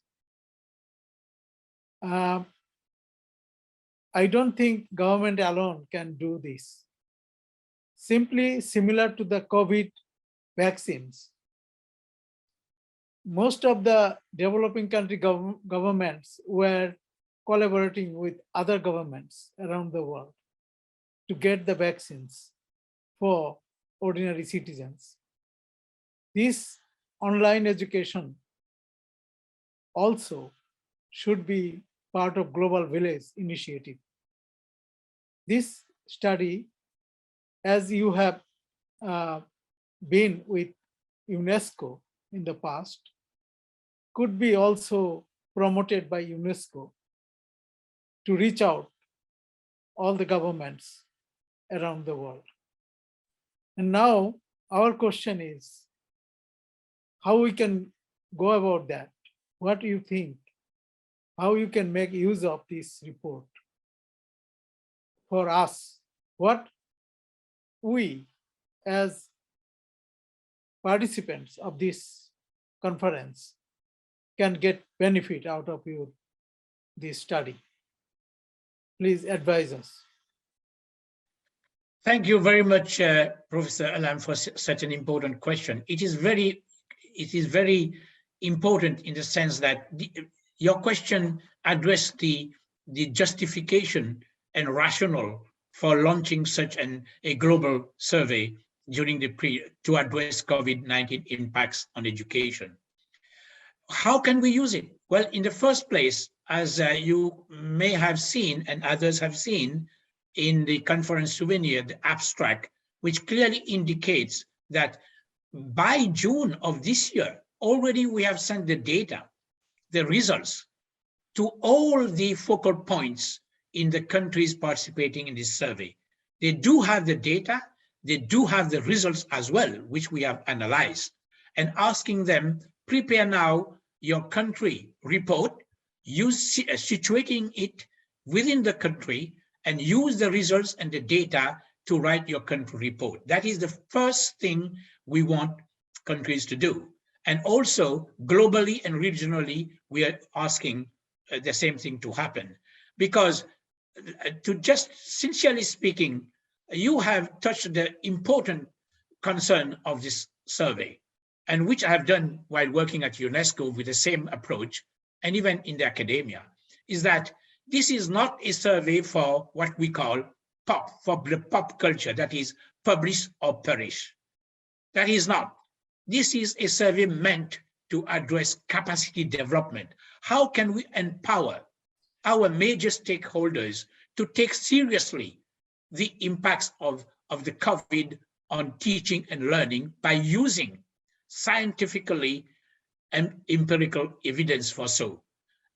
I don't think government alone can do this. Simply similar to the COVID vaccines, most of the developing country governments were collaborating with other governments around the world to get the vaccines for ordinary citizens. This online education also should be part of Global Village initiative. This study, as you have been with UNESCO in the past, could be also promoted by UNESCO to reach out all the governments around the world. And now our question is how we can go about that. What do you think? How you can make use of this report for us? What we as participants of this conference can get benefit out of this study? Please advise us. Thank you very much, Professor Alam, for such an important question. It is very important in the sense that your question addressed the justification and rationale for launching such a global survey during the period to address COVID-19 impacts on education. How can we use it? Well, in the first place, as you may have seen and others have seen in the conference souvenir, the abstract, which clearly indicates that by June of this year, already we have sent the data, the results, to all the focal points in the countries participating in this survey. They do have the data, they do have the results as well, which we have analyzed, and asking them, prepare now your country report, situating it within the country and use the results and the data to write your country report. That is the first thing we want countries to do. And also globally and regionally, we are asking the same thing to happen. Because to just sincerely speaking, you have touched the important concern of this survey, and which I have done while working at UNESCO with the same approach, and even in the academia, is that this is not a survey for what we call pop, for the pop culture, that is publish or perish. That is not. This is a survey meant to address capacity development. How can we empower our major stakeholders to take seriously the impacts of the COVID on teaching and learning by using scientifically and empirical evidence for so.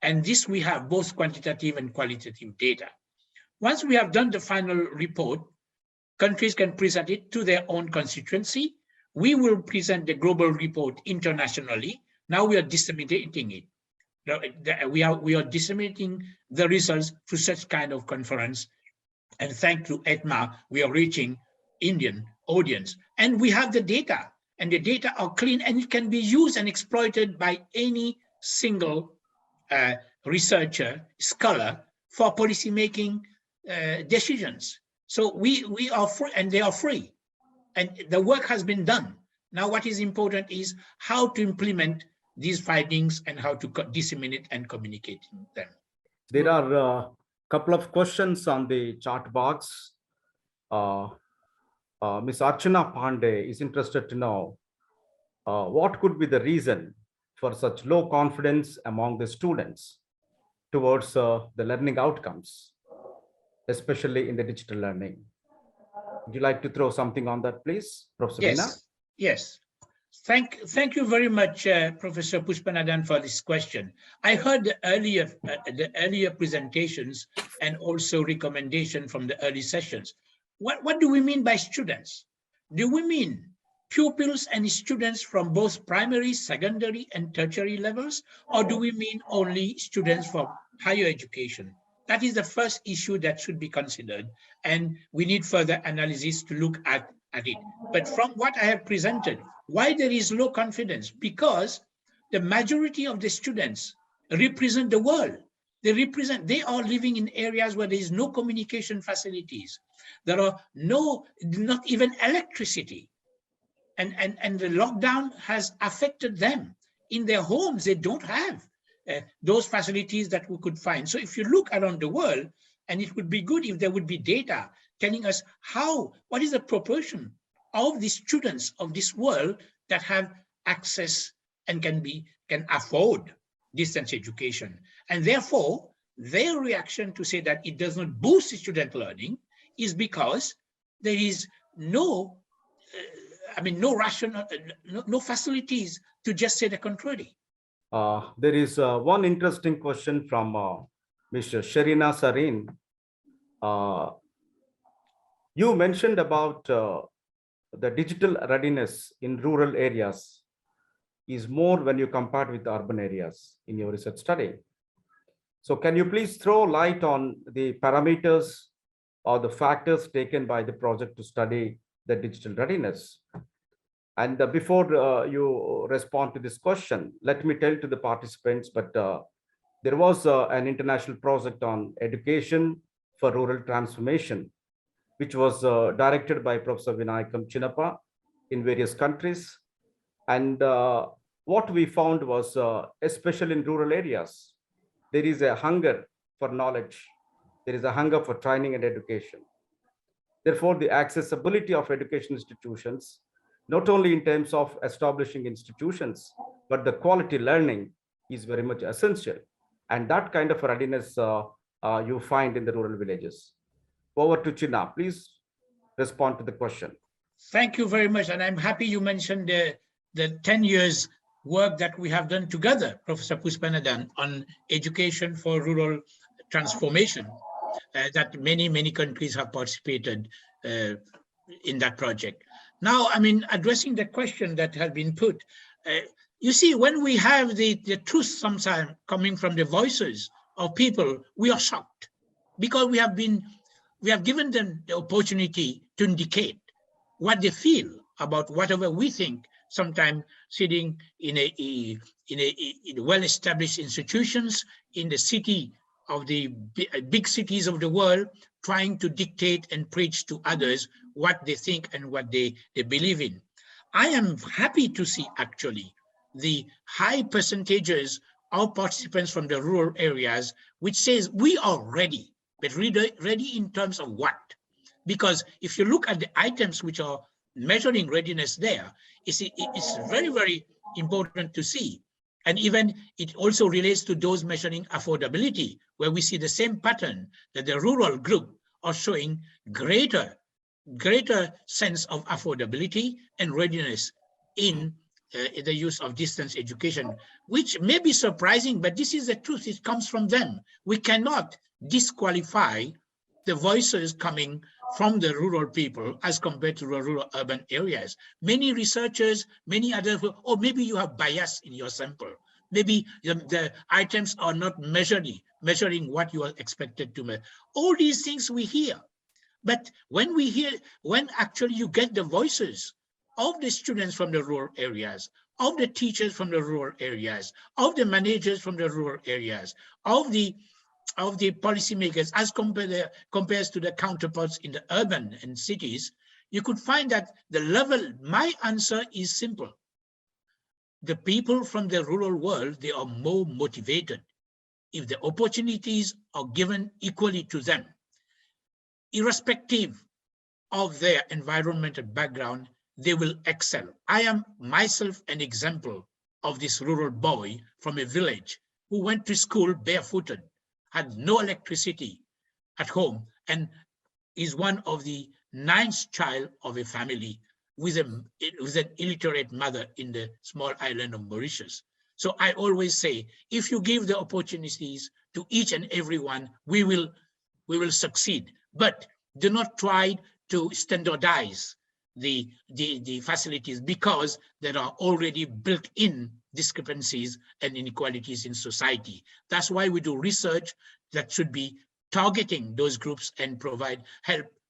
And this we have both quantitative and qualitative data. Once we have done the final report, countries can present it to their own constituency. We will present the global report internationally. Now we are disseminating it. We are disseminating the results through such kind of conference. And thanks to ETMA, we are reaching Indian audience. And we have the data, and the data are clean, and it can be used and exploited by any single researcher, scholar for policymaking decisions. So we are free, and they are free. And the work has been done. Now what is important is how to implement these findings and how to disseminate and communicate them. There are a couple of questions on the chat box. Ms. Archana Pandey is interested to know what could be the reason for such low confidence among the students towards the learning outcomes, especially in the digital learning. Would you like to throw something on that, please, Professor Veena? Yes. Thank you very much, Professor Pushpanathan, for this question. I heard the earlier presentations and also recommendation from the early sessions. What do we mean by students? Do we mean pupils and students from both primary, secondary, and tertiary levels, or do we mean only students from higher education? That is the first issue that should be considered, and we need further analysis to look at it. But from what I have presented, why there is low confidence? Because the majority of the students represent the world. They are living in areas where there is no communication facilities. There are not even electricity. And the lockdown has affected them. In their homes, they don't have those facilities that we could find. So if you look around the world, and it would be good if there would be data telling us what is the proportion of the students of this world that have access and can afford distance education. And therefore, their reaction to say that it does not boost student learning is because there is no facilities to just say the contrary. There is one interesting question from Mr. Sherina Sarin. You mentioned about the digital readiness in rural areas is more when you compare with urban areas in your research study. So can you please throw light on the parameters or the factors taken by the project to study the digital readiness? And before you respond to this question, let me tell to the participants, but there was an international project on education for rural transformation, which was directed by Professor VinayagumChinapah in various countries. And what we found was, especially in rural areas, there is a hunger for knowledge. There is a hunger for training and education. Therefore, the accessibility of education institutions, not only in terms of establishing institutions, but the quality learning is very much essential. And that kind of readiness you find in the rural villages. Over to China, please respond to the question. Thank you very much. And I'm happy you mentioned the 10 years work that we have done together, Professor Pushpanathan, on education for rural transformation, that many countries have participated in that project. Now, addressing the question that has been put, you see, when we have the truth sometimes coming from the voices of people, we are shocked because we have been we have given them the opportunity to indicate what they feel about whatever we think, sometimes sitting in well-established institutions in the city of the big cities of the world, trying to dictate and preach to others what they think and what they believe in. I am happy to see actually the high percentages of participants from the rural areas, which says we are ready, but ready in terms of what? Because if you look at the items which are measuring readiness there, it's very, very important to see. And even it also relates to those measuring affordability, where we see the same pattern that the rural group are showing greater sense of affordability and readiness in the use of distance education, which may be surprising, but this is the truth. It comes from them. We cannot disqualify the voices coming from the rural people as compared to the rural urban areas. Many researchers, many others, or maybe you have bias in your sample. Maybe the items are not measuring what you are expected to measure. All these things we hear. But when actually you get the voices of the students from the rural areas, of the teachers from the rural areas, of the managers from the rural areas, of the policymakers as compares to the counterparts in the urban and cities, you could find that the level, my answer is simple. The people from the rural world, they are more motivated. If the opportunities are given equally to them, irrespective of their environmental background, they will excel. I am myself an example of this rural boy from a village who went to school barefooted, had no electricity at home, and is one of the 9th child of a family with an illiterate mother in the small island of Mauritius. So I always say, if you give the opportunities to each and everyone, we will succeed. But do not try to standardize the facilities, because there are already built-in discrepancies and inequalities in society. That's why we do research that should be targeting those groups and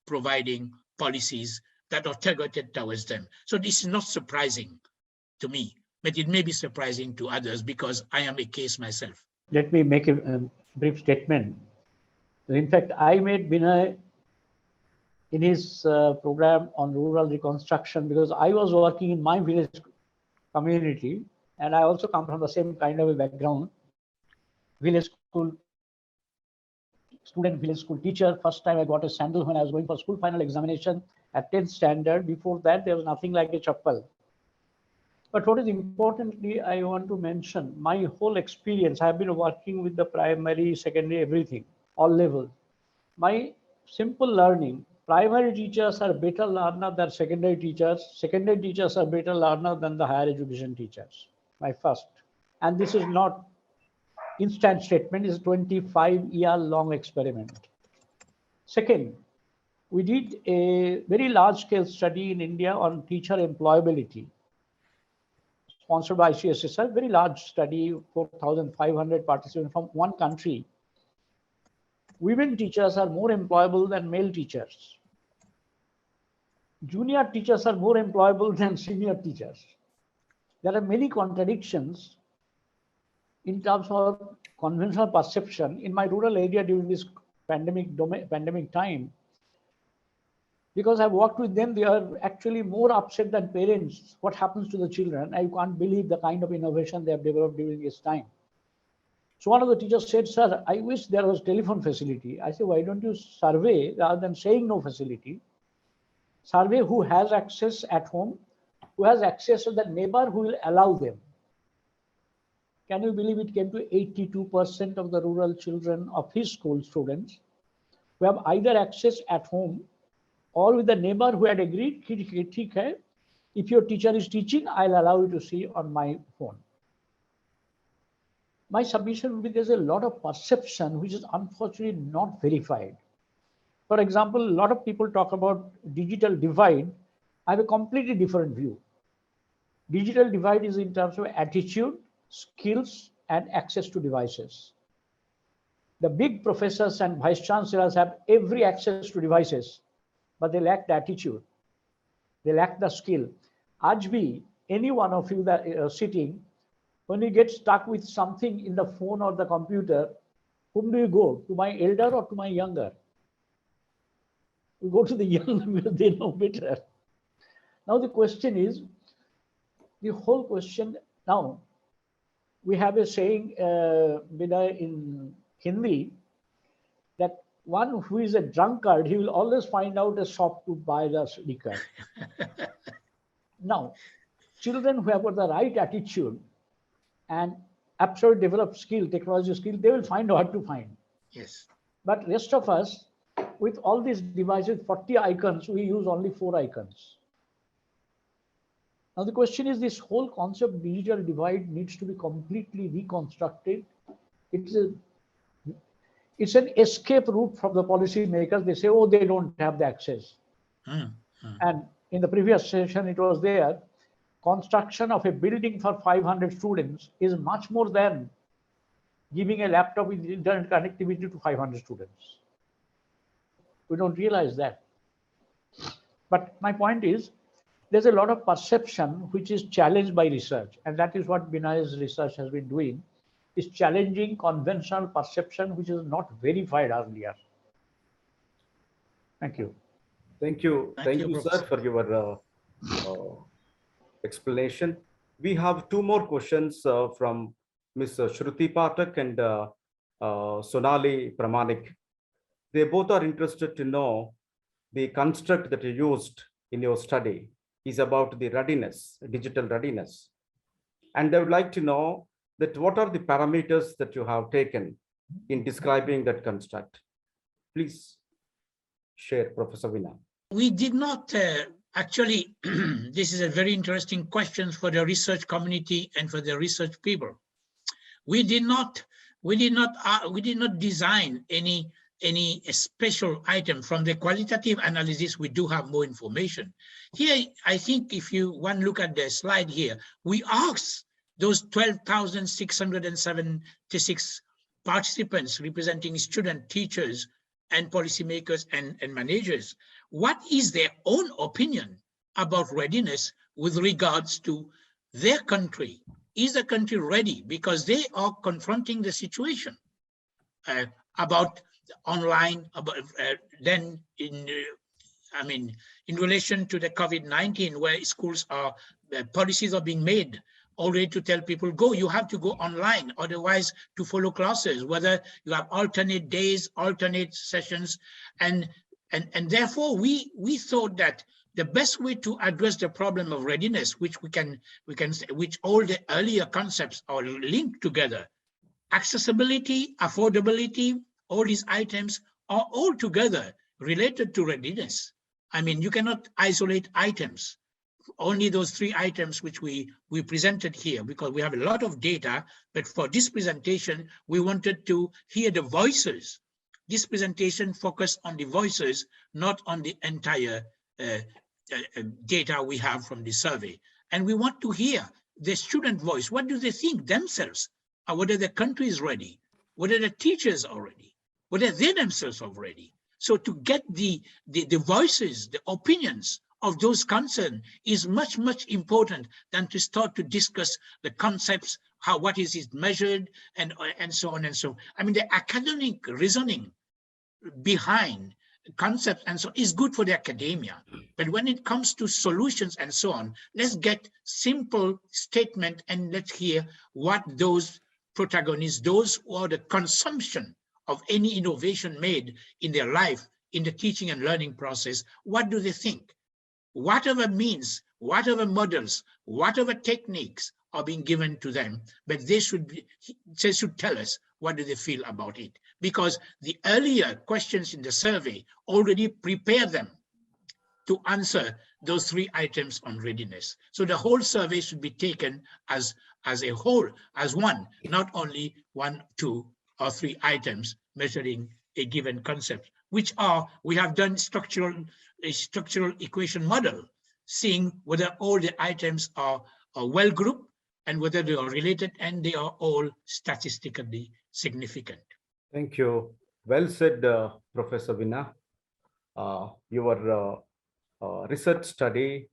providing policies that are targeted towards them. So this is not surprising to me, but it may be surprising to others because I am a case myself. Let me make a brief statement. In fact, I met Vinay in his program on rural reconstruction because I was working in my village community, and I also come from the same kind of a background. Village school student, village school teacher. First time I got a sandal when I was going for school final examination at 10th standard. Before that, there was nothing like a chappal. But what is importantly, I want to mention, my whole experience, I have been working with the primary, secondary, everything, all levels. My simple learning, primary teachers are better learner than secondary teachers are better learner than the higher education teachers, my first. And this is not instant statement, is a 25-year-long experiment. Second, we did a very large-scale study in India on teacher employability, sponsored by ICHBL, very large study, 4,500 participants from one country. Women teachers are more employable than male teachers. Junior teachers are more employable than senior teachers. There are many contradictions in terms of conventional perception. In my rural area during this pandemic time, because I've worked with them, they are actually more upset than parents. What happens to the children? I can't believe the kind of innovation they have developed during this time. So one of the teachers said, sir, I wish there was telephone facility. I said, why don't you survey rather than saying no facility? Survey who has access at home, who has access to the neighbor who will allow them. Can you believe it came to 82% of the rural children of his school students who have either access at home or with the neighbor who had agreed, if your teacher is teaching, I'll allow you to see on my phone. My submission would be there's a lot of perception which is unfortunately not verified. For example, a lot of people talk about digital divide. I have a completely different view. Digital divide is in terms of attitude, skills, and access to devices. The big professors and vice chancellors have every access to devices, but they lack the attitude. They lack the skill. Ajbi, any one of you that are sitting, when you get stuck with something in the phone or the computer, whom do you go? To my elder or to my younger? You go to the younger because they know better. Now the question is, the whole question, now we have a saying, Vinay, in Hindi, that one who is a drunkard, he will always find out a shop to buy the liquor. Now, children who have got the right attitude and absolutely developed skill, technology skill, they will find out to find. Yes. But rest of us, with all these devices, 40 icons, we use only 4 icons. Now the question is, this whole concept of digital divide needs to be completely reconstructed. It's an escape route from the policy makers. They say, oh, they don't have the access. And in the previous session, it was there, construction of a building for 500 students is much more than giving a laptop with internet connectivity to 500 students. We don't realize that. But my point is, there's a lot of perception which is challenged by research. And that is what Vinay's research has been doing, is challenging conventional perception which is not verified earlier. Thank you. Thank you. Thank you, sir, for your explanation. We have 2 more questions from Ms. Shruti Pathak and Sonali Pramanik. They both are interested to know the construct that you used in your study is about the readiness, digital readiness. And they would like to know that what are the parameters that you have taken in describing that construct. Please share, Professor Vinay. We did not actually, this is a very interesting question for the research community and for the research people. We did not design any special item. From the qualitative analysis, we do have more information. Here, I think if you look at the slide here, we asked those 12,676 participants representing students, teachers, and policymakers and managers, what is their own opinion about readiness with regards to their country? Is the country ready? Because they are confronting the situation about online, then in relation to the COVID-19, where schools are, policies are being made already to tell people, you have to go online, otherwise to follow classes, whether you have alternate days, alternate sessions. And therefore we thought that the best way to address the problem of readiness, which which all the earlier concepts are linked together, accessibility, affordability, all these items are all together related to readiness. I mean, you cannot isolate items, only those 3 items which we presented here, because we have a lot of data, but for this presentation, we wanted to hear the voices. This presentation focused on the voices, not on the entire data we have from the survey. And we want to hear the student voice. What do they think themselves? Whether the country is ready, whether the teachers are ready, whether they themselves are ready. So to get the voices, the opinions of those concerned is much, much important than to start to discuss the concepts, what is it measured, and so on and so on. I mean, the academic reasoning behind concepts and so is good for the academia. But when it comes to solutions and so on, let's get simple statement and let's hear what those protagonists, those who are the consumption of any innovation made in their life, in the teaching and learning process, what do they think? Whatever means, whatever models, whatever techniques are being given to them, but they should tell us what do they feel about it. Because the earlier questions in the survey already prepare them to answer those 3 items on readiness. So the whole survey should be taken as a whole, as one, not only 1, 2, or 3 items measuring a given concept, which are, we have done a structural equation model, seeing whether all the items are well grouped and whether they are related and they are all statistically significant. Thank you. Well said, Professor Vinay. Your research study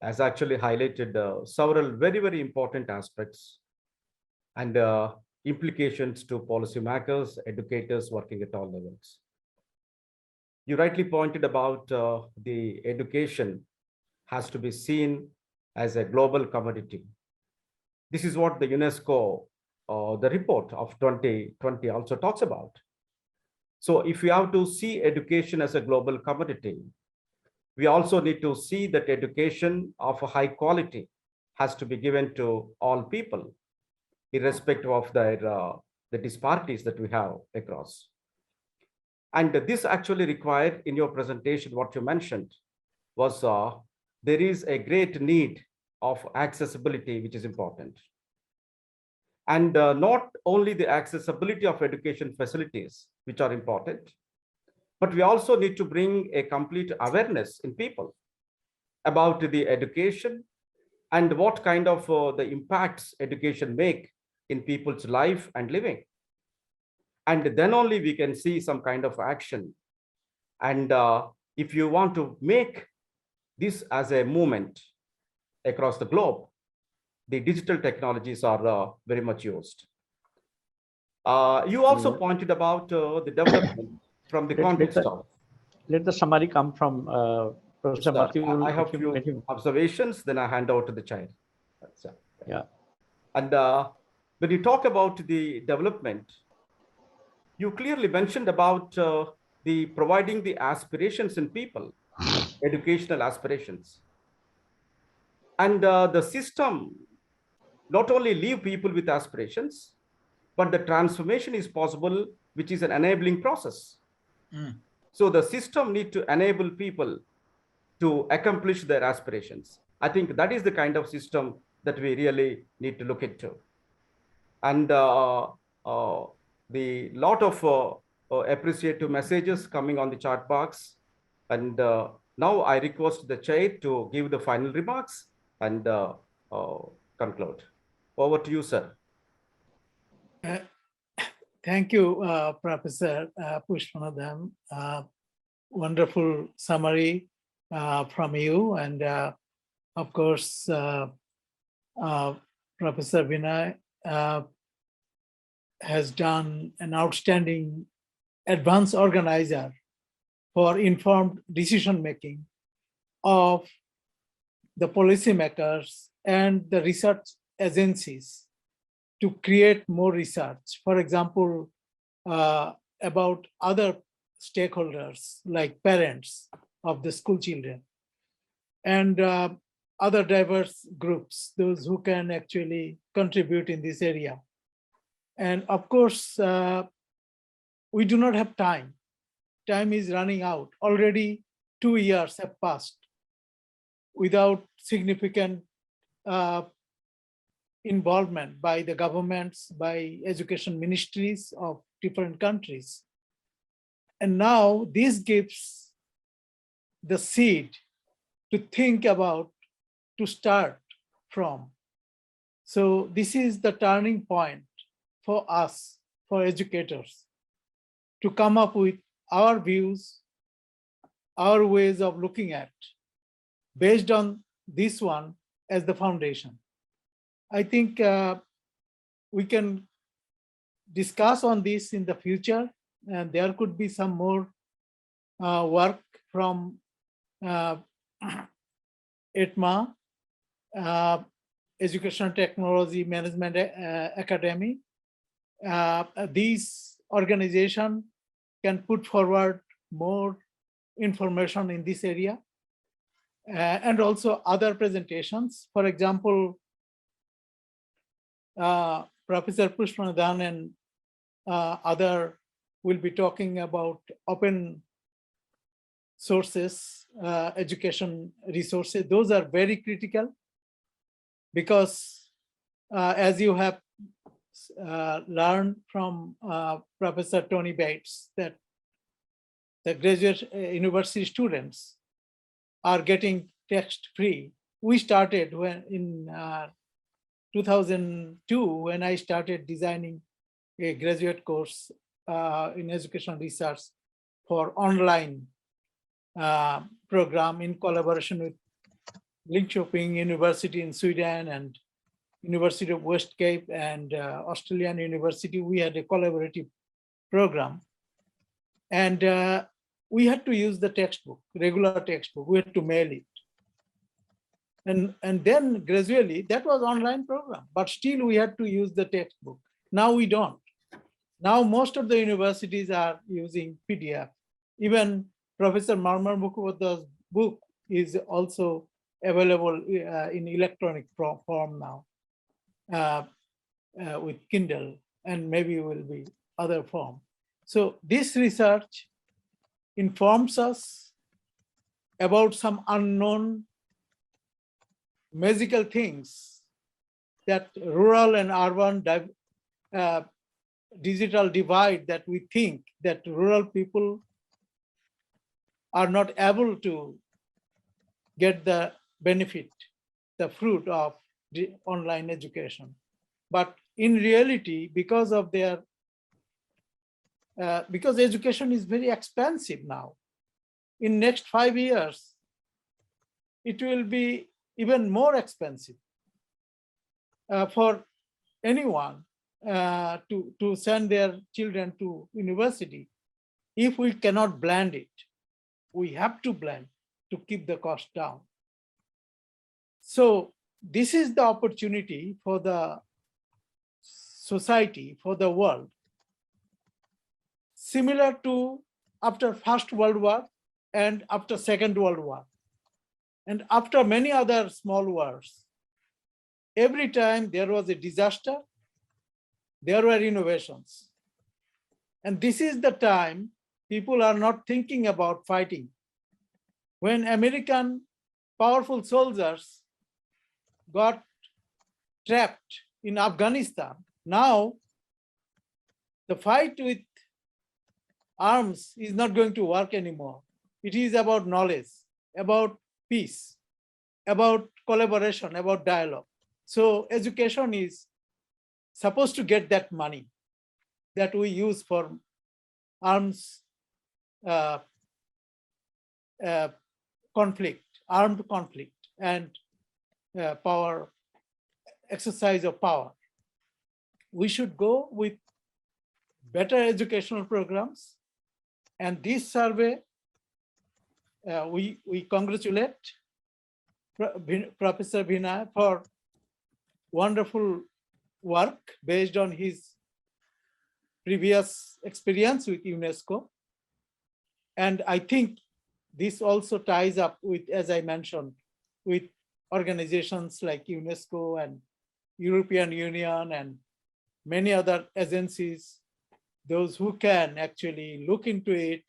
has actually highlighted several very important aspects and implications to policymakers, educators working at all levels. You rightly pointed about the education has to be seen as a global commodity. This is what the UNESCO, the report of 2020 also talks about. So if we have to see education as a global commodity, we also need to see that education of a high quality has to be given to all people, irrespective of their the disparities that we have across. And this actually required in your presentation, what you mentioned was there is a great need of accessibility, which is important. And not only the accessibility of education facilities, which are important, but we also need to bring a complete awareness in people about the education and what kind of the impacts education make in people's life and living. And then only we can see some kind of action. And if you want to make this as a movement across the globe, the digital technologies are very much used. You also pointed about the development from the context of. Let the summary come from Professor Matiul. I have few observations, then I hand over to the chair. Yeah. And when you talk about the development, you clearly mentioned about the providing the aspirations in people, educational aspirations. And the system not only leave people with aspirations, but the transformation is possible, which is an enabling process. So the system need to enable people to accomplish their aspirations. I think that is the kind of system that we really need to look into. And the lot of appreciative messages coming on the chat box. And now I request the chair to give the final remarks and conclude. Over to you, sir. Thank you, Professor Pushpanathan. Wonderful summary from you. And of course, Professor Vinay has done an outstanding advanced organizer for informed decision-making of the policymakers and the research agencies to create more research. For example, about other stakeholders like parents of the school children and other diverse groups, those who can actually contribute in this area. And of course, we do not have time. Time is running out. Already 2 years have passed without significant involvement by the governments, by education ministries of different countries. And now this gives the seed to think about, to start from. So this is the turning point for us, for educators, to come up with our views, our ways of looking at, based on this one as the foundation. I think we can discuss on this in the future, and there could be some more work from ETMA, Education Technology Management Academy. These organizations can put forward more information in this area, and also other presentations. For example, Professor Pushpanathan and other will be talking about open sources, education resources. Those are very critical because as you have learned from Professor Tony Bates, that the graduate university students are getting text-free. We started when in 2002, when I started designing a graduate course in education research for online program in collaboration with Linköping University in Sweden and University of West Cape and Australian University. We had a collaborative program, and we had to use the textbook, regular textbook. We had to mail it. And then gradually that was online program, but still we had to use the textbook. Now we don't. Now most of the universities are using PDF. Even Professor Marmar Mukhopadhyay's book is also available in electronic form now with Kindle, and maybe will be other form. So this research informs us about some unknown magical things that rural and urban digital divide, that we think that rural people are not able to get the benefit, the fruit of the online education. But in reality, because of their, because education is very expensive now, in next 5 years, it will be even more expensive for anyone to send their children to university. If we cannot blend it, we have to blend to keep the cost down. So this is the opportunity for the society, for the world, similar to after First World War and after Second World War. And after many other small wars, every time there was a disaster, there were innovations. And this is the time people are not thinking about fighting. When American powerful soldiers got trapped in Afghanistan, now the fight with arms is not going to work anymore. It is about knowledge, about peace, about collaboration, about dialogue. So education is supposed to get that money that we use for arms conflict, armed conflict, and power, exercise of power. We should go with better educational programs. And this survey, we congratulate Professor Vinay for wonderful work based on his previous experience with UNESCO. And I think this also ties up with, as I mentioned, with organizations like UNESCO and European Union and many other agencies, those who can actually look into it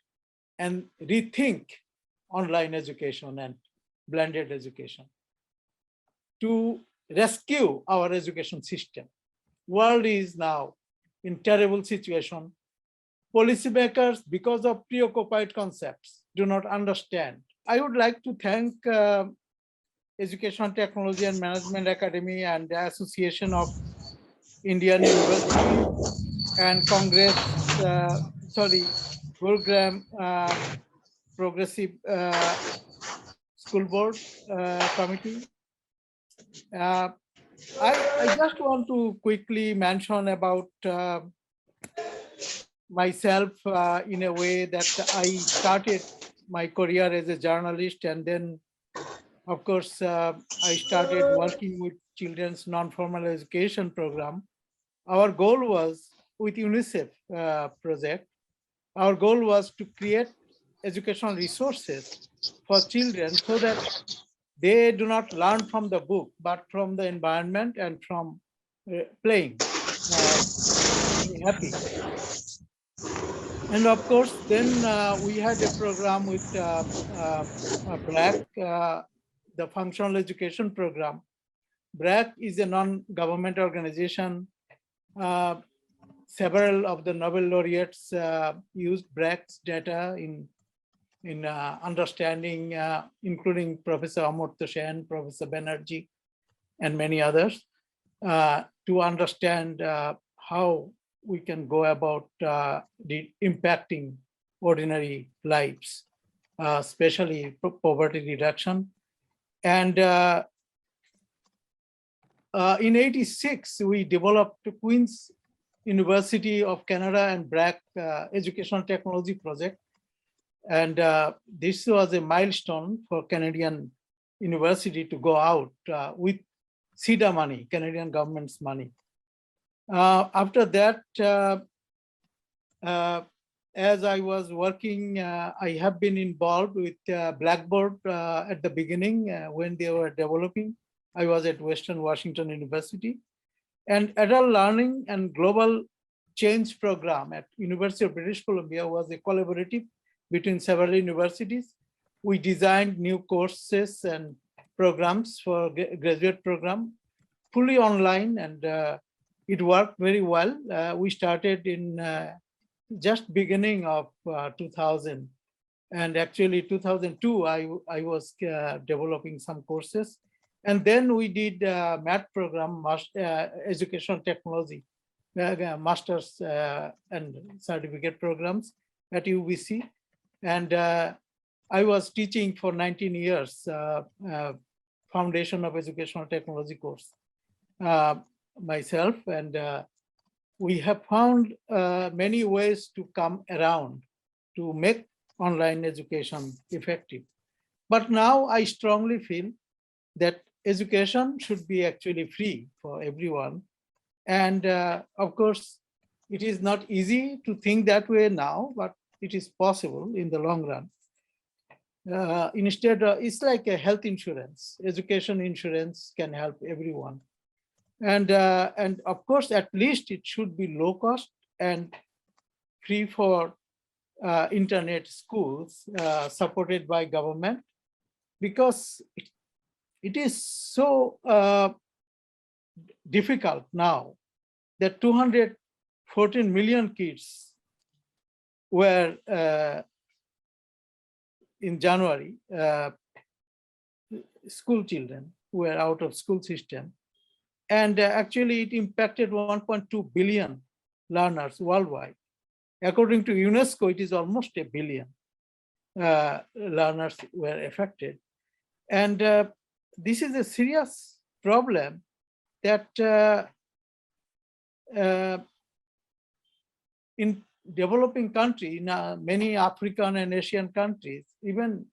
and rethink online education and blended education to rescue our education system. World is now in terrible situation. Policymakers, because of preoccupied concepts, do not understand. I would like to thank Education, Technology and Management Academy and the Association of Indian Universities and Congress, Program Progressive School Board Committee. I just want to quickly mention about myself in a way that I started my career as a journalist, and then of course I started working with children's non-formal education program. Our goal was with UNICEF project, our goal was to create educational resources for children so that they do not learn from the book, but from the environment and from playing, happy. And of course, then we had a program with BRAC, the Functional Education Program. BRAC is a non-government organization. Several of the Nobel laureates used BRAC's data in understanding, including Professor Amartya Sen, Professor Banerjee, and many others, to understand how we can go about impacting ordinary lives, especially poverty reduction. And in '86, we developed Queen's University of Canada and BRAC Educational Technology Project. And this was a milestone for Canadian university to go out with CEDA money, Canadian government's money. After that, as I was working, I have been involved with Blackboard at the beginning when they were developing. I was at Western Washington University. And Adult Learning and Global Change Program at University of British Columbia was a collaborative between several universities. We designed new courses and programs for graduate program, fully online, and it worked very well. We started in just beginning of 2000. And actually 2002, I was developing some courses. And then we did math program, educational technology, master's and certificate programs at UBC. And I was teaching for 19 years, Foundation of Educational Technology course myself. And we have found many ways to come around to make online education effective. But now I strongly feel that education should be actually free for everyone. And of course, it is not easy to think that way now, but it is possible in the long run. Instead, it's like a health insurance. Education insurance can help everyone. And of course, at least it should be low cost and free for internet schools supported by government, because it is so difficult now that 214 million kids were in January, school children were out of school system. And actually it impacted 1.2 billion learners worldwide. According to UNESCO, it is almost a billion learners were affected. And this is a serious problem that in developing countries, in many African and Asian countries, even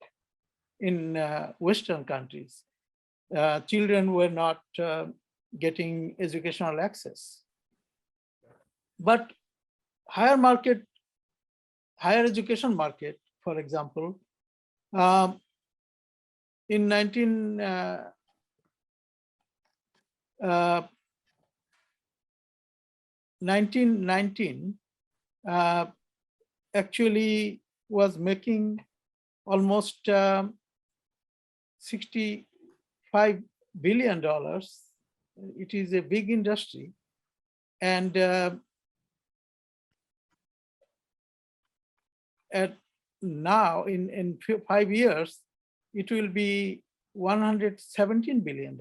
in Western countries, children were not getting educational access. But higher education market, for example, in 1919, actually was making almost $65 billion. It is a big industry. And at now, in 5 years, it will be $117 billion.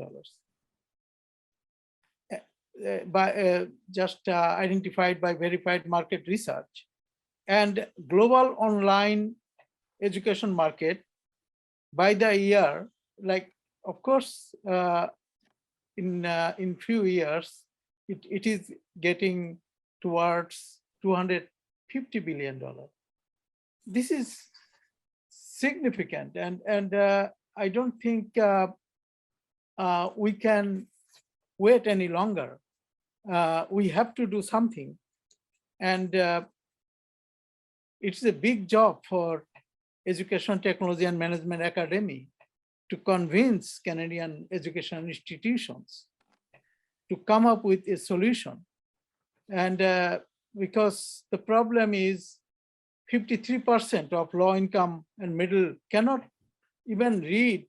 Just identified by verified market research. And global online education market by the year, like, of course, in few years, it is getting towards $250 billion. This is significant, and I don't think we can wait any longer. We have to do something, and it's a big job for Education, Technology and Management Academy to convince Canadian education institutions to come up with a solution. And because the problem is 53% of low income and middle cannot even read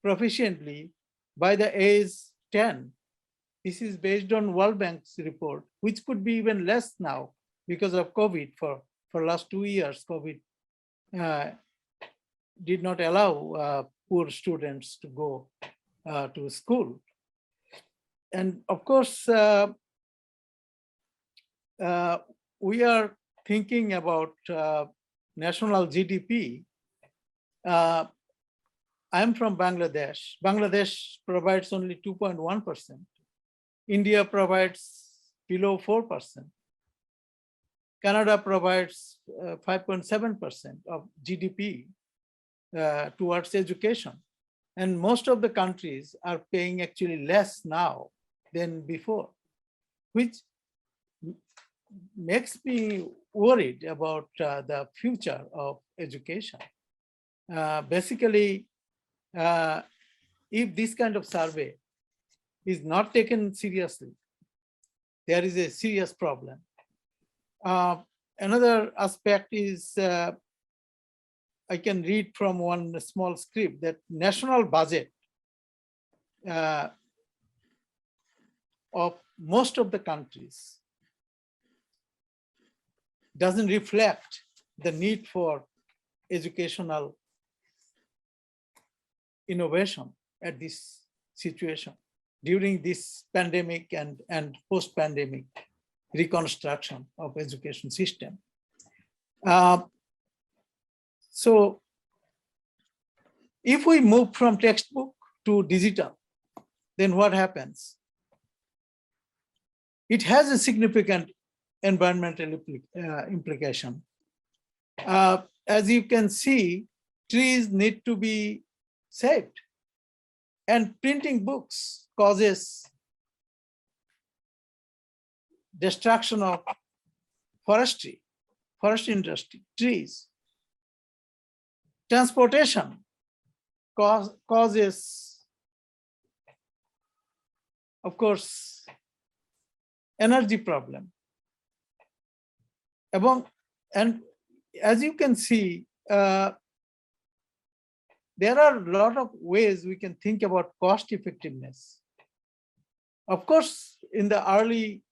proficiently by the age 10. This is based on World Bank's report, which could be even less now because of COVID. For last 2 years, COVID did not allow poor students to go to school. And of course, we are thinking about national GDP. I'm from Bangladesh. Bangladesh provides only 2.1%. India provides below 4%. Canada provides 5.7% of GDP towards education. And most of the countries are paying actually less now than before, which makes me worried about the future of education. Basically, if this kind of survey is not taken seriously, there is a serious problem. Another aspect is, I can read from one small script that national budget of most of the countries doesn't reflect the need for educational innovation at this situation during this pandemic and post-pandemic reconstruction of education system. So if we move from textbook to digital, then what happens? It has a significant environmental implication. As you can see, trees need to be saved, and printing books causes destruction of forest industry, trees. Transportation causes, of course, energy problem. And as you can see, there are a lot of ways we can think about cost effectiveness. Of course, in the early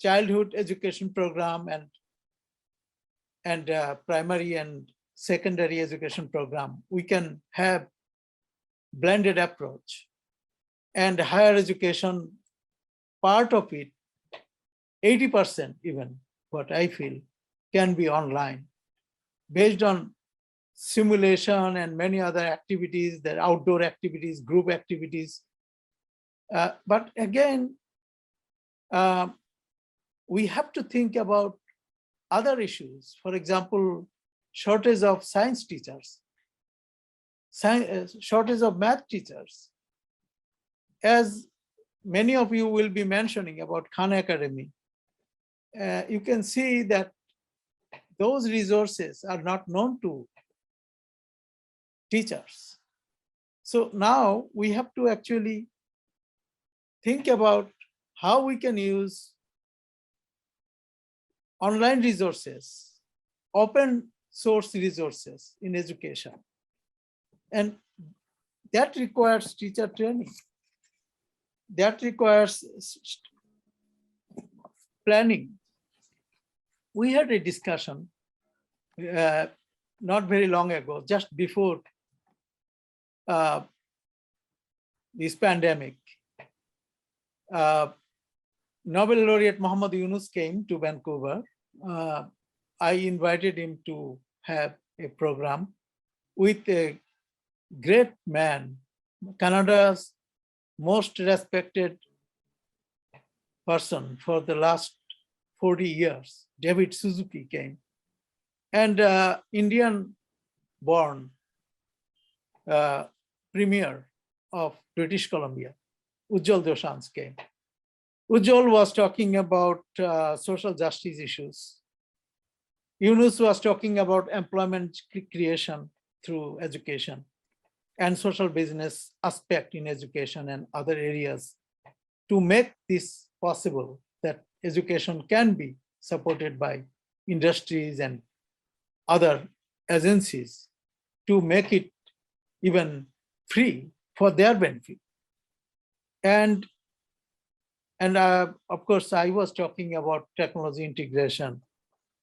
childhood education program and primary and secondary education program, we can have blended approach. And higher education, part of it, 80% even, what I feel, can be online based on simulation and many other activities, the outdoor activities, group activities. But again, we have to think about other issues. For example, shortage of science teachers, shortage of math teachers. As many of you will be mentioning about Khan Academy, you can see that those resources are not known to teachers. So now we have to actually think about how we can use online resources, open source resources in education. And that requires teacher training. That requires planning. We had a discussion not very long ago, just before this pandemic. Nobel laureate Muhammad Yunus came to Vancouver. I invited him to have a program with a great man, Canada's most respected person for the last 40 years, David Suzuki came. And Indian-born Premier of British Columbia, Ujjwal Dosanjh came. Ujjwal was talking about social justice issues. Yunus was talking about employment creation through education and social business aspect in education and other areas to make this possible, that education can be supported by industries and other agencies to make it even free for their benefit. And of course, I was talking about technology integration,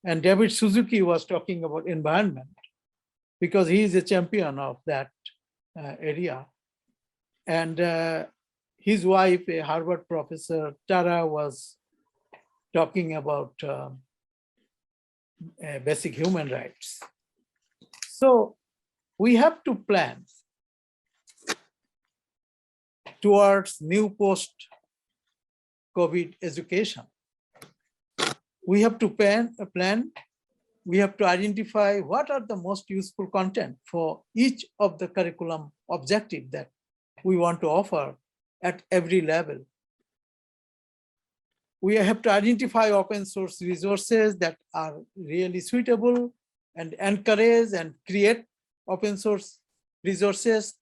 and David Suzuki was talking about environment because he is a champion of that area. And his wife, a Harvard professor, Tara, was talking about basic human rights. So we have to plan towards new post-COVID education. We have to plan, we have to identify what are the most useful content for each of the curriculum objective that we want to offer at every level. We have to identify open source resources that are really suitable and encourage and create open source resources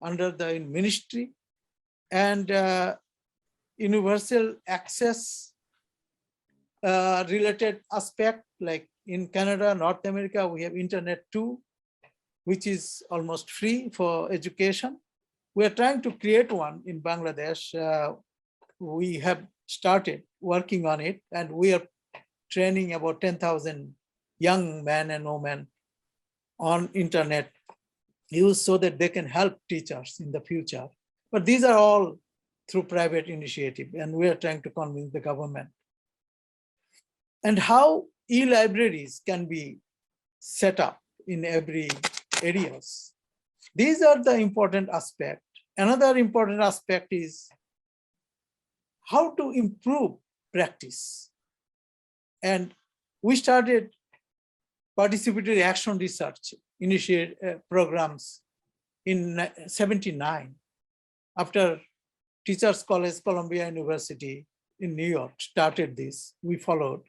under the ministry, and universal access related aspect, like in Canada, North America, we have Internet 2, which is almost free for education. We are trying to create one in Bangladesh. We have started working on it, and we are training about 10,000 young men and women on internet use so that they can help teachers in the future. But these are all through private initiative, and we are trying to convince the government. And how e-libraries can be set up in every areas. These are the important aspect. Another important aspect is how to improve practice. And we started participatory action research programs in 79 after Teachers College, Columbia University in New York started this, we followed.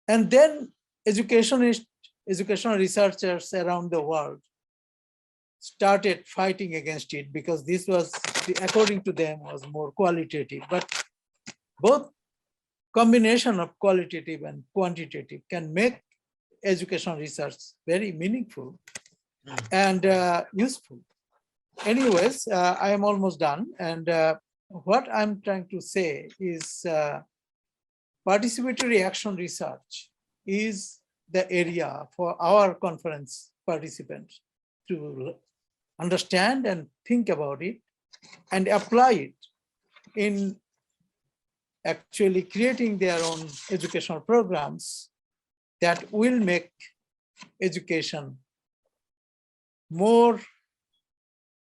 And then educational researchers around the world started fighting against it because this was, according to them, was more qualitative. But both combination of qualitative and quantitative can make educational research very meaningful and useful. Anyways, I am almost done. And what I'm trying to say is participatory action research is the area for our conference participants to understand and think about it and apply it in actually creating their own educational programs that will make education more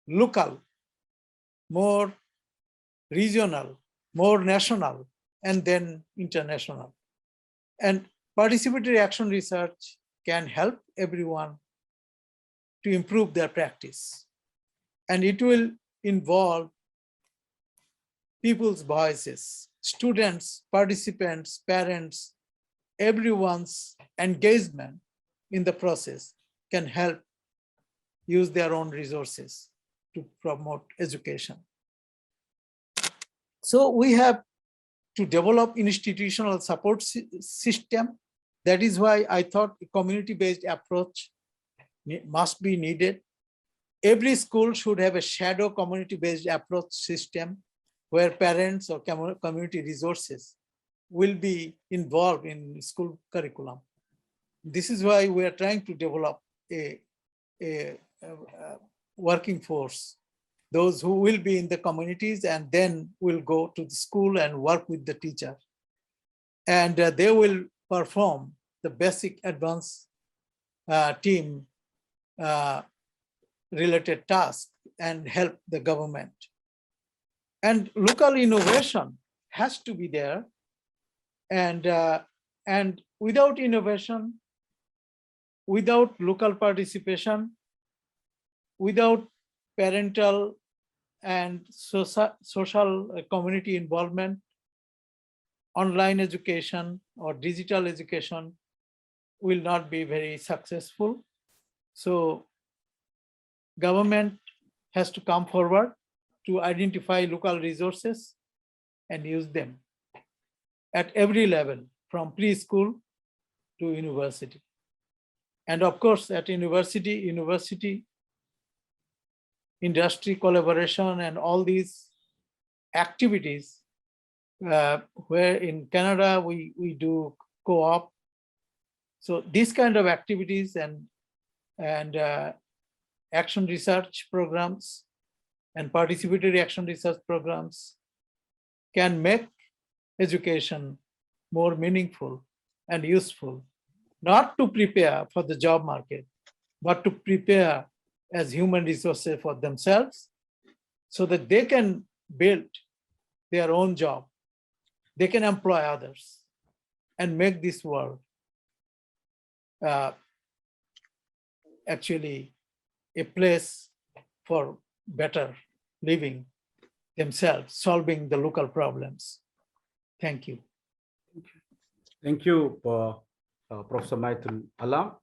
local, more regional, more national, and then international. And participatory action research can help everyone to improve their practice. And it will involve people's voices, students, participants, parents, everyone's engagement in the process can help use their own resources to promote education. So we have to develop institutional support system. That is why I thought a community-based approach must be needed. Every school should have a shadow community-based approach system where parents or community resources will be involved in school curriculum. This is why we are trying to develop a working force, those who will be in the communities and then will go to the school and work with the teacher. And they will perform the basic advanced team related tasks and help the government. And local innovation has to be there. And without innovation, without local participation, without parental and social community involvement, online education or digital education will not be very successful. So government has to come forward to identify local resources and use them at every level, from preschool to university. And of course, at university industry collaboration and all these activities, where in Canada we do co-op. So these kind of activities and action research programs and participatory action research programs can make education more meaningful and useful, not to prepare for the job market, but to prepare as human resources for themselves so that they can build their own job. They can employ others and make this world actually a place for better living themselves, solving the local problems. Thank you. Thank you, Professor MatiulAlam.